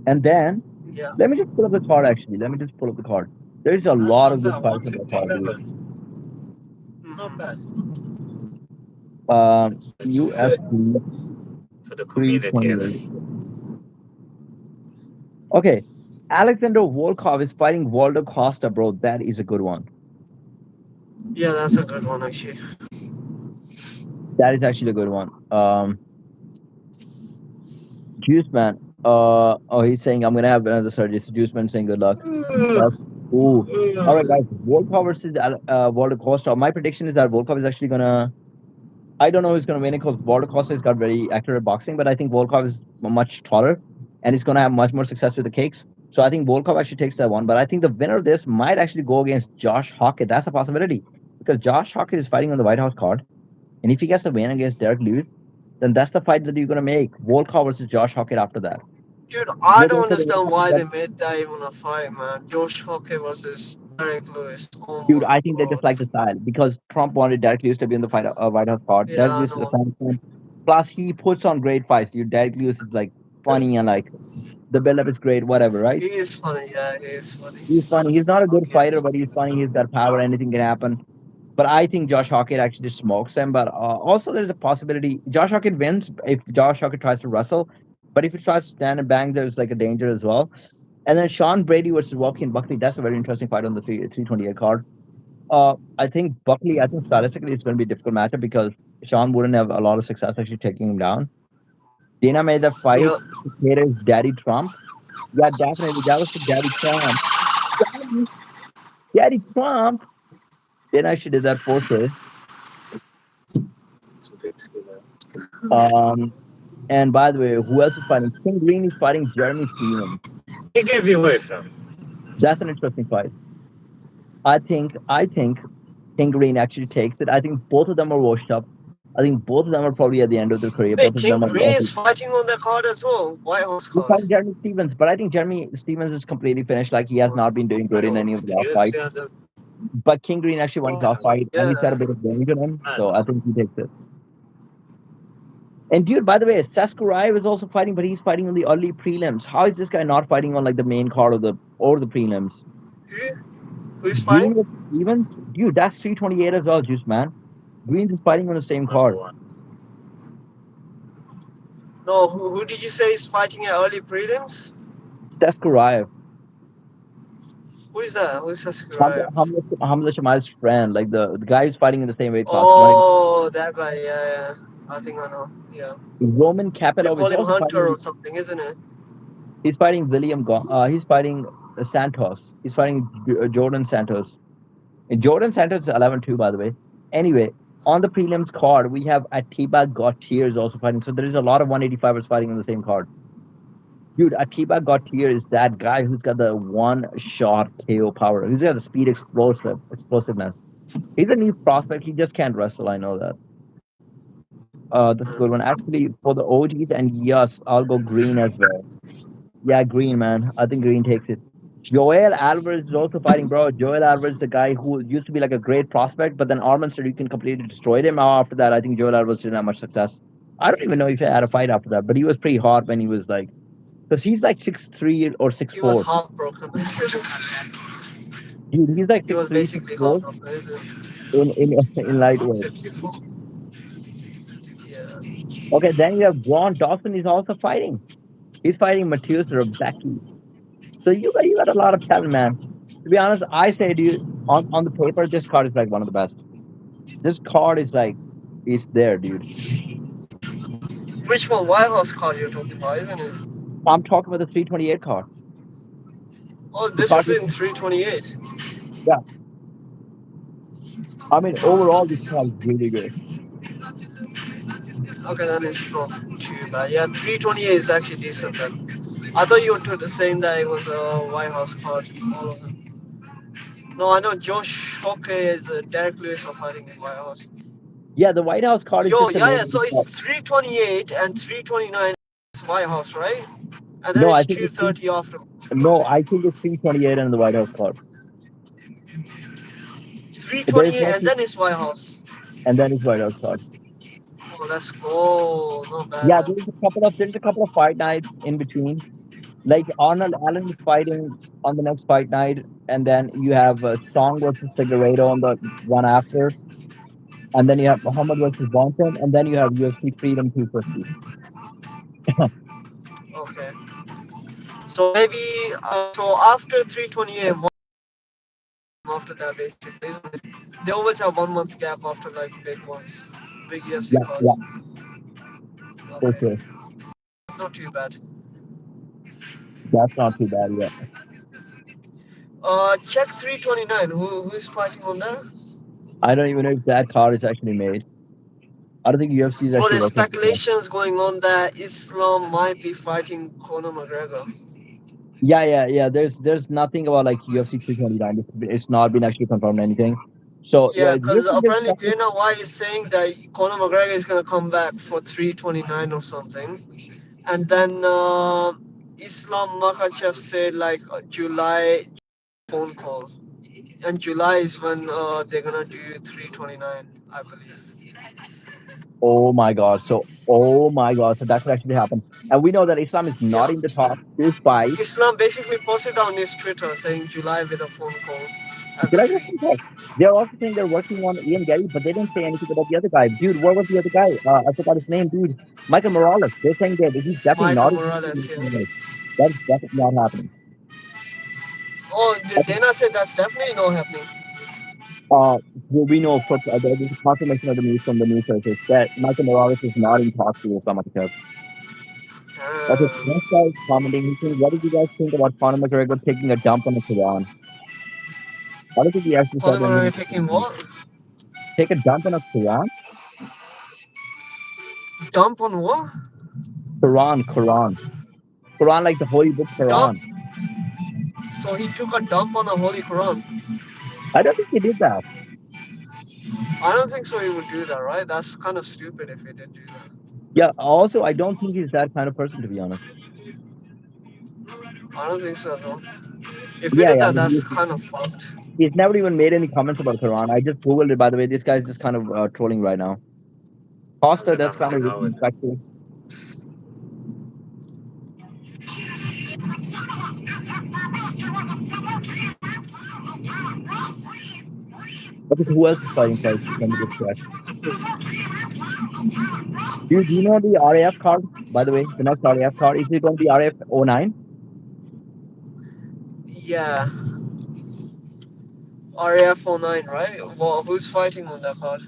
and then
Yeah.
let me just pull up the card. Actually, let me just pull up the card. There's a
That's
lot
not
of good
bad.
fights in that card, dude.
157. Not bad.
Mm-hmm.
It's good
UFC
for the community at
328.
least.
Okay, Alexander Volkov is fighting Waldo Costa, bro. That is a good one.
Yeah, that's a good one actually.
That is actually a good one. Juice man. Oh, he's saying I'm gonna have another surgery. So Juice man saying good luck. That's ooh. All right, guys. Volkov versus Waldo Costa. My prediction is that Volkov is actually gonna. I don't know who's gonna win it because Waldo Costa has got very accurate boxing, but I think Volkov is much taller and he's gonna have much more success with the kicks. So I think Volkov actually takes that one. But I think the winner of this might actually go against Josh Hockett. That's a possibility because Josh Hockett is fighting on the White House card, and if he gets the win against Derek Lewis, then that's the fight that you're gonna make. Volkov versus Josh Hockett after that.
Dude, I
You're
don't
going for the
understand why they made that even a fight, man. Josh Hockey versus Derek Lewis. Oh
dude.
my
I think they just
god.
like the style because Trump wanted Derek Lewis to be in the fight, White House card.
Yeah,
Derek
I
Lewis is a
know.
fan. Plus, he puts on great fights. Dude, Derek Lewis is like funny and like the build-up is great, whatever, right?
He is funny, yeah, he is funny.
He's funny. He's not a good
Okay,
fighter, but he's funny. He's got power. Anything can happen. But I think Josh Hockett actually smokes him. But also, there's a possibility Josh Hockett wins if Josh Hockett tries to wrestle. But if he tries to stand and bang, there's like a danger as well. And then Sean Brady versus Joaquin Buckley. That's a very interesting fight on the 328 card. I think Buckley, I think stylistically it's going to be a difficult matchup because Sean wouldn't have a lot of success actually taking him down. Dana made that
yeah.
fight. His Daddy Trump. Yeah, definitely. That was the Daddy Trump. Daddy, Daddy Trump. Then I should did that for sure.
It's ridiculous.
Um, and by the way, who else is fighting? King Green is fighting Jeremy Stevens.
He gave you away from.
That's an interesting fight. I think King Green actually takes it. I think both of them are washed up. I think both of them are probably at the end of their career.
Wait,
Both of
King
them are
Green
lost.
is fighting on the card as well. White House
He's
card.
fighting Jeremy Stevens, but I think Jeremy Stevens is completely finished. Like he has not been doing
I
good in any of the
don't
last fights.
UFC on the
But King Green actually won his last fight, and he's got
Yeah.
a bit of damage on him,
man.
so I think he takes it. And dude, by the way, Saskaraev is also fighting, but he's fighting on the early prelims. How is this guy not fighting on like the main card of the prelims?
Who? Who is
Green
fighting?
with Stevens, dude, that's 328 as well, Juice man. Green is fighting on the same
Number
card.
one.
No, who did you say is fighting at early prelims?
Saskaraev,
Who is that? Who is Saskaraev?
Hamza Shamal's friend, like the guy who's fighting in the same weight class.
Oh, that guy. Yeah, yeah. I think I know. Yeah.
Roman
They
Kapilov
call
is
him
also
Hunter
fighting.
or something, isn't it?
He's fighting he's fighting Santos. He's fighting Jordan Santos. And Jordan Santos is 11-2, by the way. Anyway, on the prelims card, we have Atiba Gautier is also fighting. So there is a lot of 185ers fighting on the same card. Dude, Atiba Gautier is that guy who's got the one shot KO power. He's got the speed explosiveness. He's a new prospect. He just can't wrestle. I know that. That's a good one. Actually, for the OGs, and yes, I'll go Green as well. Yeah, Green, man. I think Green takes it. Joel Alvarez is also fighting, bro. Joel Alvarez is the guy who used to be like a great prospect, but then Arman Sarukian completely destroyed him. After that, I think Joel Alvarez didn't have much success. I don't even know if he had a fight after that, but he was pretty hot when he was like, because he's like 6'3" or six
He was
four.
heartbroken.
Dude, he's like
He was
6'3", six
basically
four
heartbroken, isn't
in lightweight.
54. Yeah.
Okay, then you have Braun Dawson. He's also fighting. He's fighting Matthias Rebecki. So you got a lot of talent, man. To be honest, I say, dude, on the paper, this card is like one of the best. This card is like, it's there, dude.
Which one? White House card you're talking about, isn't it?
I'm talking about the 328 card.
Oh,
The
this
card
is
with,
in 328.
yeah. I mean, overall, this card is really good.
Okay, then it's not too bad. Yeah, 328 is actually decent then. I thought you were saying that it was a White House card, all of them. No, I know Josh Hockey is Derek Lewis are fighting in White House.
Yeah, the White House card is
Yo,
just the
yeah,
name
yeah.
of the
So
card.
it's 328 and 329 is White House, right? And then
No, I
it's
think it's three,
230 after.
no, I think it's 328 and the White House card. There's
328
no,
and then it's White House.
and then it's White House card.
Oh, let's go. Not bad
Yeah,
then.
there's a couple of fight nights in between. Like Arnold Allen is fighting on the next fight night, and then you have Strong versus Figueiredo on the one after, and then you have Muhammad versus Bonson, and then you have UFC Freedom 250.
Okay. So maybe so after 328, after that basically, isn't it? They always have 1 month gap after like big ones, big UFC
Yeah, yeah,
cards.
for
Okay,
sure.
it's not too bad.
That's not too bad yet.
Check 329. Who's fighting on that?
I don't even know if that card is actually made. I don't think UFC is
Bro,
actually
there's
working with that.
speculations going on that Islam might be fighting Conor McGregor.
Yeah, yeah, yeah. There's nothing about like UFC 329. It's not been actually confirmed anything. So
Yeah, because
UFC is
apparently Dana White is saying that Conor McGregor is gonna come back for 329 or something, and then Islam Makhachev said like July phone call, and July is when they're gonna do 329, I believe.
Oh my God. So, oh my God. So that could actually happen. And we know that Islam is
Yeah,
not in the talks to fight.
Islam basically posted on his Twitter saying July with a phone call as
Did
a
I get
tweet.
some talks? They're also saying they're working on Ian Gary, but they didn't say anything about the other guy. Dude, what was the other guy? I forgot his name, dude. Michael Morales. They're saying that he's definitely
Michael
not interested
Morales,
in
yeah.
this. That's definitely not happening.
Oh,
I think,
Dana said that's definitely not happening.
uh, we know for there's a confirmation of the news from the news sources that Michael Morales is not in talks with Islam Makhachev. Okay, next guy is commenting. He says, what did you guys think about Conor McGregor taking a dump on the Quran? I don't think he actually said
Conor McGregor taking
anything.
what?
Take a dump on a Quran?
Dump on what?
Quran. Quran, like the holy book
Dump.
Quran.
So he took a dump on the Holy Quran.
I don't think he did that.
I don't think so. He would do that, right? That's kind of stupid if he did do that.
Yeah, also, I don't think he's that kind of person, to be honest.
I don't think so as well. If he
Yeah,
did
yeah, I
that,
mean,
that's kind of fucked.
he's never even made any comments about Quran. I just Googled it, by the way. This guy's just kind of trolling right now.
Does
Costa,
it
that's
have
kind
to
of
know with it?
disrespectful. Okay, so who else is fighting first? Let me just check. Do you know the RAF card, by the way? The next RAF card, is it going to be RAF 09?
Yeah, RAF 09, right? Well, who's fighting on that card?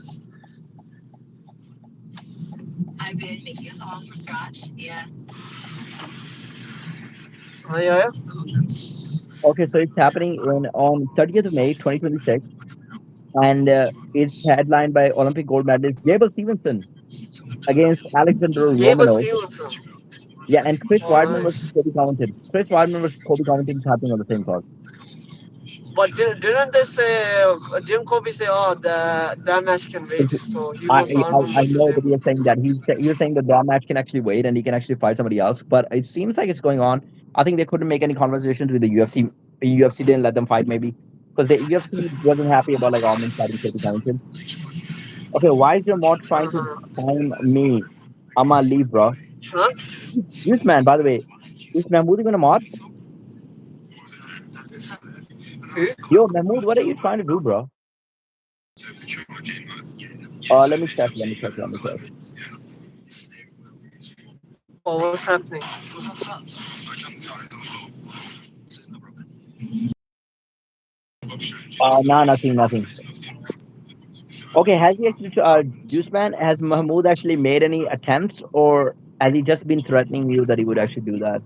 Oh, yeah,
Okay, so it's happening on 30th of May, 2026, and it's headlined by Olympic gold medalist Gable Stevenson against Alexander
yeah. Gabe
Romanov.
Stevenson.
Yeah, and Chris
Oh,
Weidman versus
nice.
Kobe Covington. Chris Weidman versus Kobe Covington is happening on the same card.
But didn't they say, didn't Kobe say, oh, that match can wait? So he
I,
wants
I
Arnold
I
versus
know that
him.
you're saying that you're saying that match can actually wait and he can actually fight somebody else, but it seems like it's going on. I think they couldn't make any conversations with the UFC. UFC didn't let them fight maybe because the UFC wasn't happy about like Armin fighting Kobe Covington. Okay, why is your mod trying to
Uh-huh.
time me? I'm gonna leave, bro.
Huh?
This man, by the way, is Mahmoud gonna mod?
Who?
Yo, Mahmoud, what are you trying to do, bro? Let me check. Let me check. Let me check.
Oh, what's happening?
No, nothing, nothing. Okay, has he actually, Juice Man, has Mahmoud actually made any attempts, or has he just been threatening you that he would actually do that?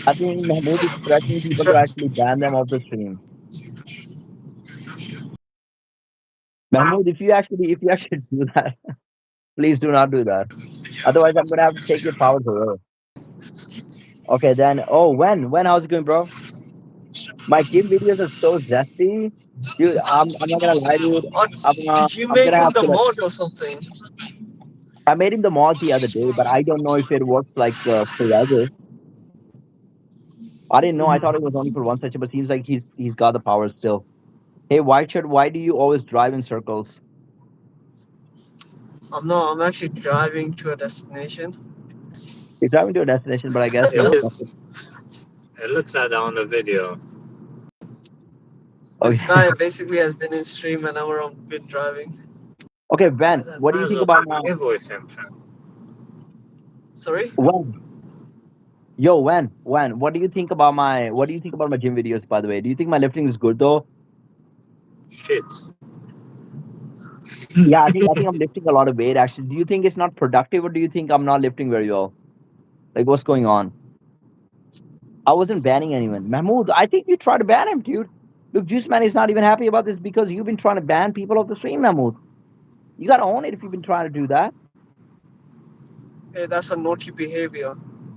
I think Mahmoud is threatening people to actually ban them off the stream. Mahmoud, if you actually do that, please do not do that. Otherwise, I'm gonna have to take your powers away. Okay, then. Oh, when? How's it going, bro? My gym videos are so zesty, dude. I'm not gonna lie, dude.
Or did you
I'm
make
gonna
him
have
the
to like.
mod or something?
I made him the mod the other day, but I don't know if it works like forever. I didn't know. I thought it was only for one session, but seems like he's got the power still. Hey, White Shirt, why do you always drive in circles?
I'm not. I'm actually driving to a destination.
You're driving to a destination, but I guess
It
you're
Yeah.
not.
looks, it looks like that on the video.
This
Okay,
guy basically has been in stream whenever I've been driving.
okay,
I
Van. What do
might
you
as
think
well
about my
invoice him, fam.
Sorry.
Van? Yo, Van. What do you think about my What do you think about my gym videos? By the way, do you think my lifting is good though?
Shit.
Yeah, I think I'm lifting a lot of weight. Actually, do you think it's not productive, or do you think I'm not lifting very well? Like, what's going on? I wasn't banning anyone. Mahmoud, I think you try to ban him, dude. Look, Juice Man is not even happy about this because you've been trying to ban people off the stream, Mahmoud. You gotta own it if you've been trying to do that.
Hey, that's a naughty behavior.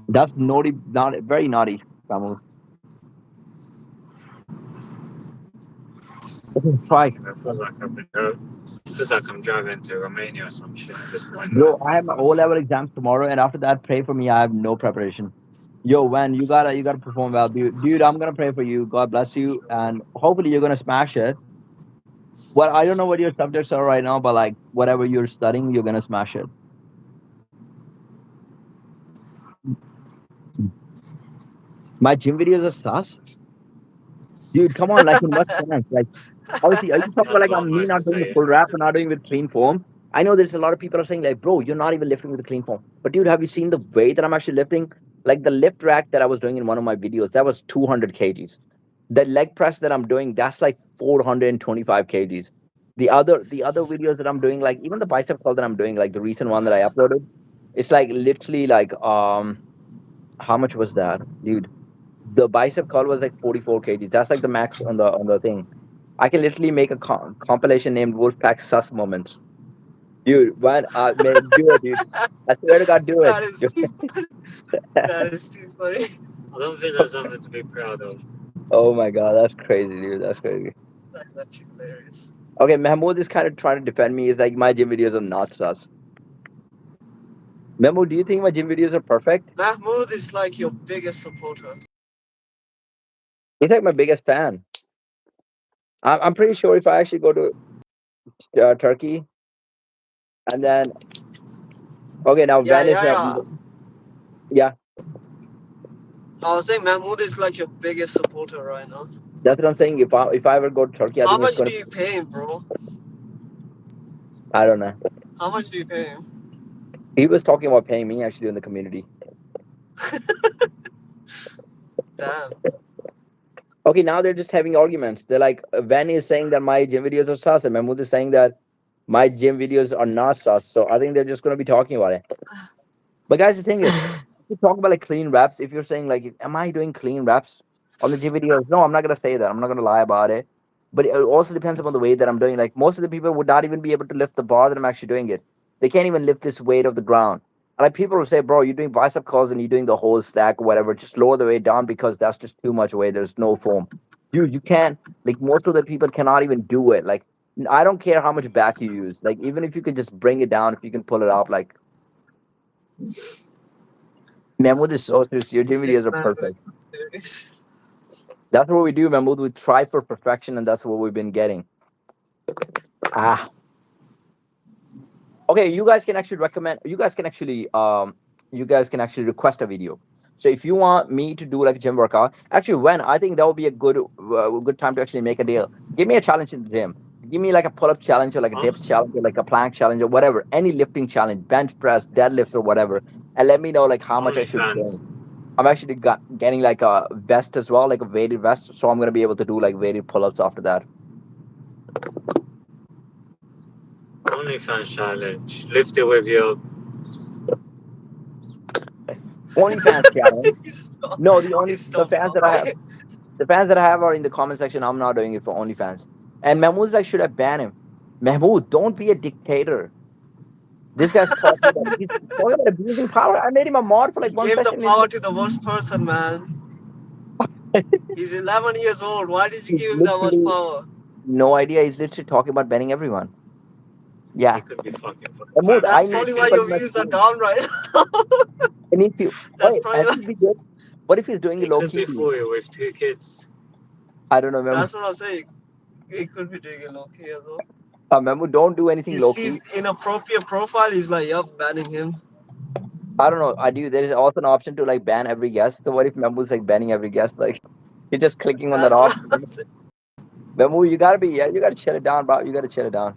That's naughty, not very naughty, Mahmoud. Okay, try.
Fucking, it feels like I'm driving to Romania or some shit at this point,
Bro,
man.
I have my O level exams tomorrow, and after that, pray for me. I have no preparation. Yo, Van, you gotta perform well, dude. Dude, I'm gonna pray for you. God bless you, and hopefully you're gonna smash it. Well, I don't know what your subjects are right now, but like whatever you're studying, you're gonna smash it. My gym videos are sus. Dude, come on, like in what sense? Like, obviously, are you talking about
That's
like
what
I'm
I'm
me
about
not
to
doing the
say.
full wrap and not doing with clean form? I know there's a lot of people are saying like, bro, you're not even lifting with a clean form. But dude, have you seen the weight that I'm actually lifting? Like the lift rack that I was doing in one of my videos, that was 200 kgs. The leg press that I'm doing, that's like 425 kgs. The other videos that I'm doing, like even the bicep curl that I'm doing, like the recent one that I uploaded, it's like literally like how much was that, dude? The bicep curl was like 44 kgs. That's like the max on the thing. I can literally make a compilation named Wolfpack Sus Moments. Dude, man, man, do it, dude. I swear to God, do it.
That is too funny. That is too funny.
I don't think that's something to be proud of.
Oh my God, that's crazy, dude. That's crazy.
That's actually hilarious.
Okay, Mahmoud is kind of trying to defend me. He's like, my gym videos are not sus. Mahmoud, do you think my gym videos are perfect?
Mahmoud is like your biggest supporter.
He's like my biggest fan. I'm pretty sure if I actually go to Turkey and then, okay, now
Yeah,
Van is,
yeah, yeah.
yeah,
I was saying Mahmoud is like your biggest supporter right now.
that's what I'm saying. If I ever go to Turkey, I
How
think it's
much
going
do
to,
you pay him, bro?
I don't know.
How much do you pay him?
He was talking about paying me actually in the community.
Damn.
Okay, now they're just having arguments. They're like, Van is saying that my gym videos are sus, and Mahmoud is saying that my gym videos are not sus. So I think they're just going to be talking about it. But guys, the thing is, if you talk about like clean reps, if you're saying like, am I doing clean reps on the gym videos? No, I'm not going to say that. I'm not going to lie about it. But it also depends upon the weight that I'm doing. Like most of the people would not even be able to lift the bar that I'm actually doing it. They can't even lift this weight of the ground. And like people will say, bro, you're doing bicep curls and you're doing the whole stack or whatever. Just lower the weight down because that's just too much weight. There's no foam. Dude, you can't. Like most of the people cannot even do it. Like I don't care how much back you use. Like even if you could just bring it down, if you can pull it up, like Mahmoud is so serious. Your
You
gym
say
videos are
Mahmoud
perfect.
is serious.
That's what we do, Mahmoud. We try for perfection, and that's what we've been getting. Ah, okay. You guys can actually recommend. You guys can actually request a video. So if you want me to do like a gym workout, actually, when I think that would be a good time to actually make a deal. Give me a challenge in the gym. Give me like a pull up challenge or like a
Huh?
dips challenge or like a plank challenge or whatever, any lifting challenge, bench press, deadlift or whatever, and let me know like how much I should
OnlyFans.
train. I'm actually getting like a vest as well, like a weighted vest. So I'm gonna be able to do like weighted pull-ups after that.
OnlyFans challenge. Lift it with your.
OnlyFans challenge.
Stop.
No, the only the
Stop
fans that I have,
laughing.
the fans that I have are in the comment section. I'm not doing it for OnlyFans. And Mahmoud's like, should I ban him? Mahmoud, don't be a dictator. This guy's talking about he's talking about abusing power. I made him a mod for
He
like one
gave the
session. And
power to the worst person, man. He's 11 years old. Why did you
he's
give him that much
literally
power?
no idea. He's literally talking about banning everyone.
He
Yeah,
could be fucking
Mahmoud,
45
That's
I
with
need
three
probably why
people
your
in my
kids.
views are
team.
down right now.
I need people.
That's
Wait,
probably
I
why.
think we good. What if he's doing it
He
low
could
key?
be 40 with two kids.
I don't know, Mahmoud.
That's what I'm saying. He could be doing it low key as well.
Mahmoud, don't do anything
He
low key.
sees inappropriate profile. He's like, yup, banning him.
I don't know. I do. There is also an option to like ban every guest. So what if Mahmoud's like banning every guest? Like you're just clicking on that
That's what
option.
I'm saying.
Mahmoud, you gotta be. Yeah, you gotta chill it down, bro. You gotta chill it down.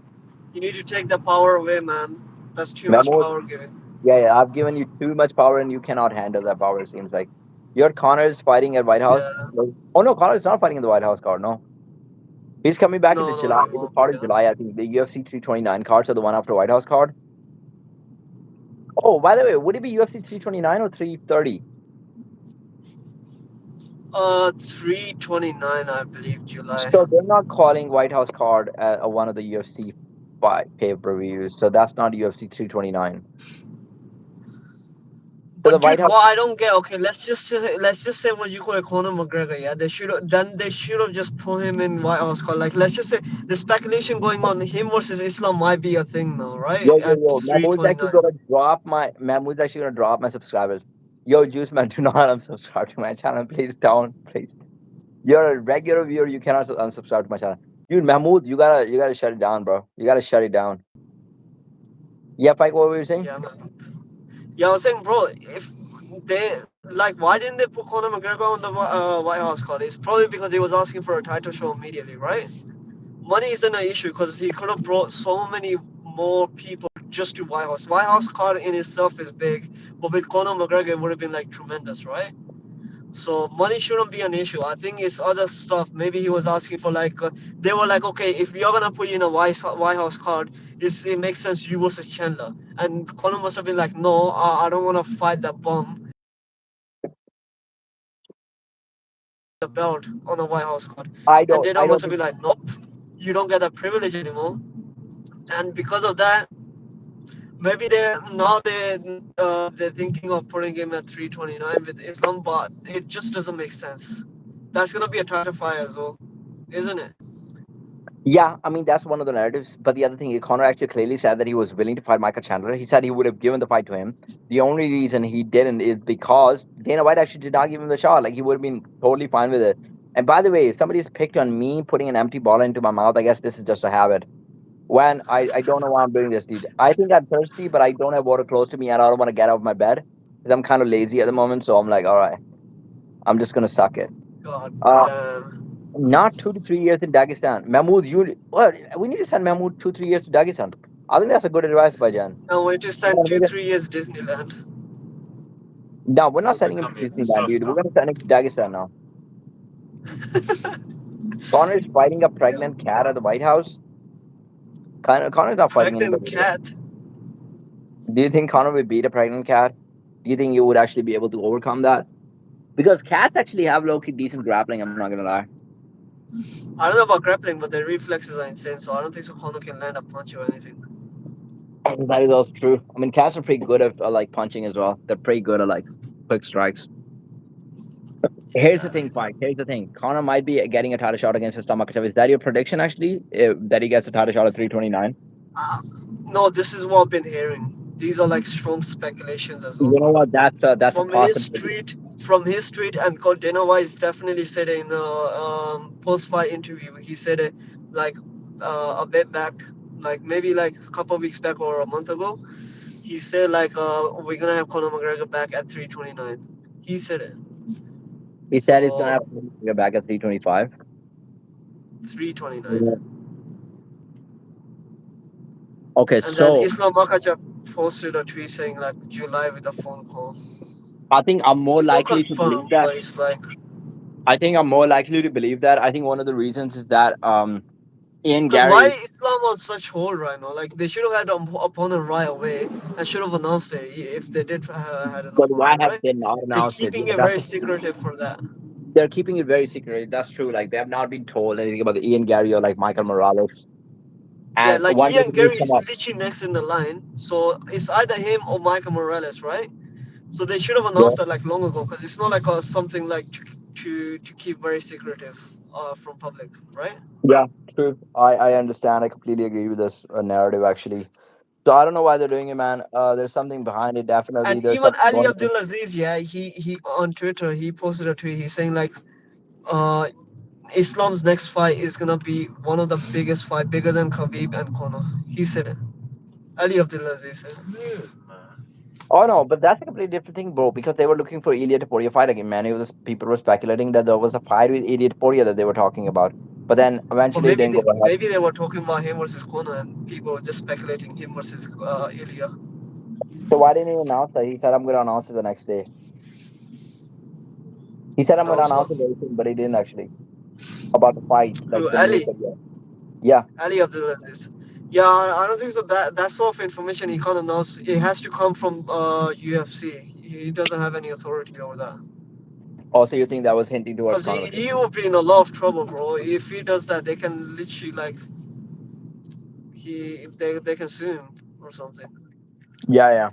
You need to take the power away, man. That's too much
Mahmoud,
power given.
yeah, yeah. I've given you too much power, and you cannot handle that power. It seems like your Connor is fighting at White House.
Yeah.
Oh no, Connor is not fighting in the White House card. No, he's coming back in the
No, no,
July.
he
In the
won't.
card in
Yeah.
July, I think the UFC 329 cards are the one after White House card. Oh, by the way, would it be UFC 329 or 330?
329, I believe, July.
So they're not calling White House card one of the UFC fight pay per views. So that's not UFC 329. So the
But
White
dude,
House,
what I don't get, okay, let's just say what you call Conor McGregor, yeah. They should have just put him in White House call. Like let's just say the speculation going on him versus Islam might be a thing now, right?
yo yo
At
yo,
three 29.
Mahmoud's actually gonna drop my subscribers. Yo, Juice man, do not unsubscribe to my channel, please. Don't, please. You're a regular viewer. You cannot unsubscribe to my channel, dude. Mahmoud, you gotta shut it down, bro. You gotta shut it down. Yeah, Pike, what were you saying?
Yeah, man. Yeah, I was saying, bro, if they like, why didn't they put Conor McGregor on the White House call? It's probably because he was asking for a title show immediately, right? Money isn't an issue because he could have brought so many more people just to White House. White House card in itself is big, but with Conor McGregor, it would have been like tremendous, right? So money shouldn't be an issue. I think it's other stuff. Maybe he was asking for like they were like, okay, if you're gonna put you in a White House card, it makes sense you versus Chandler. And Conor must have been like, no, I don't want to fight that bum the belt on a White House card. And
I
Dana
don't
must have
think.
been like, nope, you don't get that privilege anymore. And because of that, maybe they're thinking of putting him at 329 with Islam, but it just doesn't make sense. That's gonna be a title fight as well, isn't it?
Yeah, I mean that's one of the narratives. But the other thing, Conor actually clearly said that he was willing to fight Michael Chandler. He said he would have given the fight to him. The only reason he didn't is because Dana White actually did not give him the shot. Like he would have been totally fine with it. And by the way, somebody's picked on me putting an empty ball into my mouth. I guess this is just a habit. When I don't know why I'm doing this, dude. I think I'm thirsty, but I don't have water close to me, and I don't want to get out of my bed because I'm kind of lazy at the moment. So I'm like, all right, I'm just gonna suck it.
God
Uh,
damn.
Not 2 to 3 years in Dagestan. Mahmoud, you well, we need to send Mahmoud 2 3 years to Dagestan. I think that's a good advice, Bajan.
I'm going to
We're
send
gonna
two,
make it.
3 years Disneyland.
No, we're not
He'll
sending him to
become even
Disneyland, dude. We're
softer.
gonna send him to Dagestan now. Connor is fighting a
Yeah.
pregnant cat at the White House. Connor's not fighting
Pregnant
anybody.
cat.
Do you think Connor would beat a pregnant cat? Do you think you would actually be able to overcome that? Because cats actually have low key decent grappling. I'm not gonna lie.
I don't know about grappling, but their reflexes are insane, so I don't think so Conor can land a punch or anything.
That is also true. I mean, cats are pretty good at like punching as well. They're pretty good at like quick strikes. Here's the
Yeah.
thing, Mike. Here's the thing. Connor might be getting a title shot against his stomach. Is that your prediction, actually? That he gets a title shot at 329?
Uh, no, this is what I've been hearing. These are like strong speculations as well.
You know what? That's a
From his
possibility.
street, and Dana White definitely said it in a post-fight interview. He said it like a bit back, like maybe like a couple of weeks back or a month ago. He said like we're gonna have Conor McGregor back at 329. He said it.
He said he's gonna
So
have to get back at 325.
329.
Yeah. Okay,
And then
so
Islam Makhachev posted a tweet saying like July with a phone call.
I think I'm more
It's not
likely to believe
confirmed,
that.
but it's like
I think I'm more likely to believe that. I think one of the reasons is that Ian
because why
Gary.
Islam on such hold right now? Like they should have had an opponent right away and should have announced it if they did had an
But why
opponent,
have
right?
they not
They're
announced it?
keeping
Yeah,
it
that's
very secretive for that.
they're keeping it very secret. That's true. Like they have not been told anything about the Ian Gary or like Michael Morales.
Yeah,
And
like
one day
Ian
the news
Gary
come
is
up.
literally next in the line, so it's either him or Michael Morales, right? So they should have
Yeah,
announced that like long ago, because it's not like something like to keep very secretive from public, right?
yeah, true. I understand. I completely agree with this narrative actually. So I don't know why they're doing it, man. There's something behind it. Definitely,
And
there's
even
something
Ali
going on.
Abdulaziz, yeah, he on Twitter he posted a tweet. He's saying like, uh, Islam's next fight is gonna be one of the biggest fight, bigger than Khabib and Conor. He said it. Ali Abdulaziz said it.
Oh no, but that's a completely different thing, bro. Because they were looking for Ilya Taporia fight again. Many of the people were speculating that there was a fight with Ilya Taporia that they were talking about, but then
Or
eventually it
maybe
didn't go ahead.
maybe they were talking about him versus Conor, and people were just speculating him versus Ilya.
So why didn't he announce that? He said I'm going to announce it the next day. He said I'm going to
Also,
announce it very soon, but he didn't actually about the fight, like
who
the news.
Ali?
That, yeah, yeah.
Ali Abdulaziz. Yeah, I don't think so. That sort of information he can't announce. It has to come from UFC. He doesn't have any authority over that.
Also, you think that was hinting towards
Cause
Conor
he
McGregor?
will be in a lot of trouble, bro. If he does that, they can literally like they can sue him or something.
Yeah, yeah,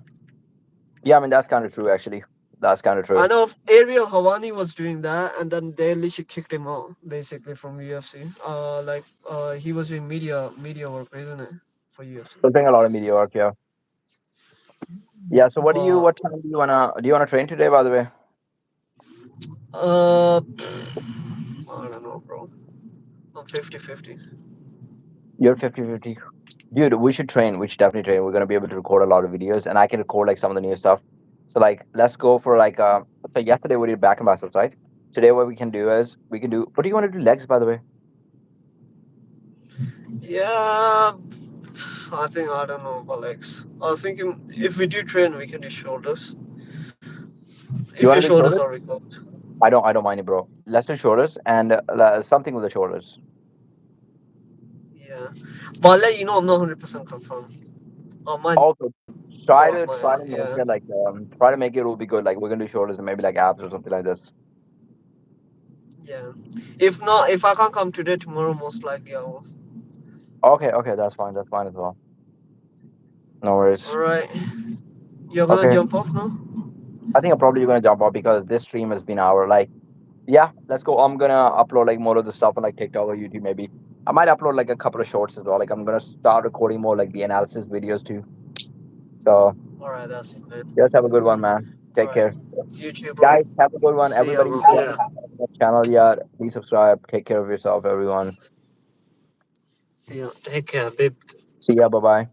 yeah. I mean, that's kind of true, actually. That's kind of
I
true.
know if Ariel Hawani was doing that, and then they literally kicked him out basically from UFC. He was doing media work, isn't it, for UFC?
Still doing a lot of media work, yeah. Yeah. So,
But
what time do you wanna train today? By the way,
uh, I don't know, bro. I'm 50-50.
you're 50-50. Dude, we should train. We should definitely train. We're gonna be able to record a lot of videos, and I can record like some of the new stuff. So like, let's go for like so yesterday we did back and biceps, right? Today what we can do is we can do. What do you want to do legs, by the way?
Yeah, I don't know about legs. I was thinking if we do train, we can do shoulders. If
You
your
want to do
shoulders
shoulders?
are recovered.
I don't mind it, bro. Let's do shoulders and something with the shoulders.
Yeah, but I'll let you know. I'm not 100% confirmed. I might
Also,
or I might.
try to make
Yeah,
it like try to make it will be good. Like we're gonna do shoulders and maybe like abs or something like this.
yeah. If not, if I can't come today, tomorrow most likely I will.
Okay, okay, that's fine. That's fine as well. No worries.
All right, you're gonna
Okay,
jump off now.
I think I'm probably gonna jump off because this stream has been hour. Like, yeah, let's go. I'm gonna upload like more of the stuff on like TikTok or YouTube maybe. I might upload like a couple of shorts as well. Like I'm gonna start recording more like the analysis videos too. So
All right, that's fine.
just have a good one, man.
All
Take
right,
care.
you too, bro.
Guys, have a good one.
See ya,
Everybody,
bro.
if you
See
haven't
ya.
subscribed to the channel yet, please subscribe. Take care of yourself, everyone.
See ya. Take care, babe.
See ya. Bye bye.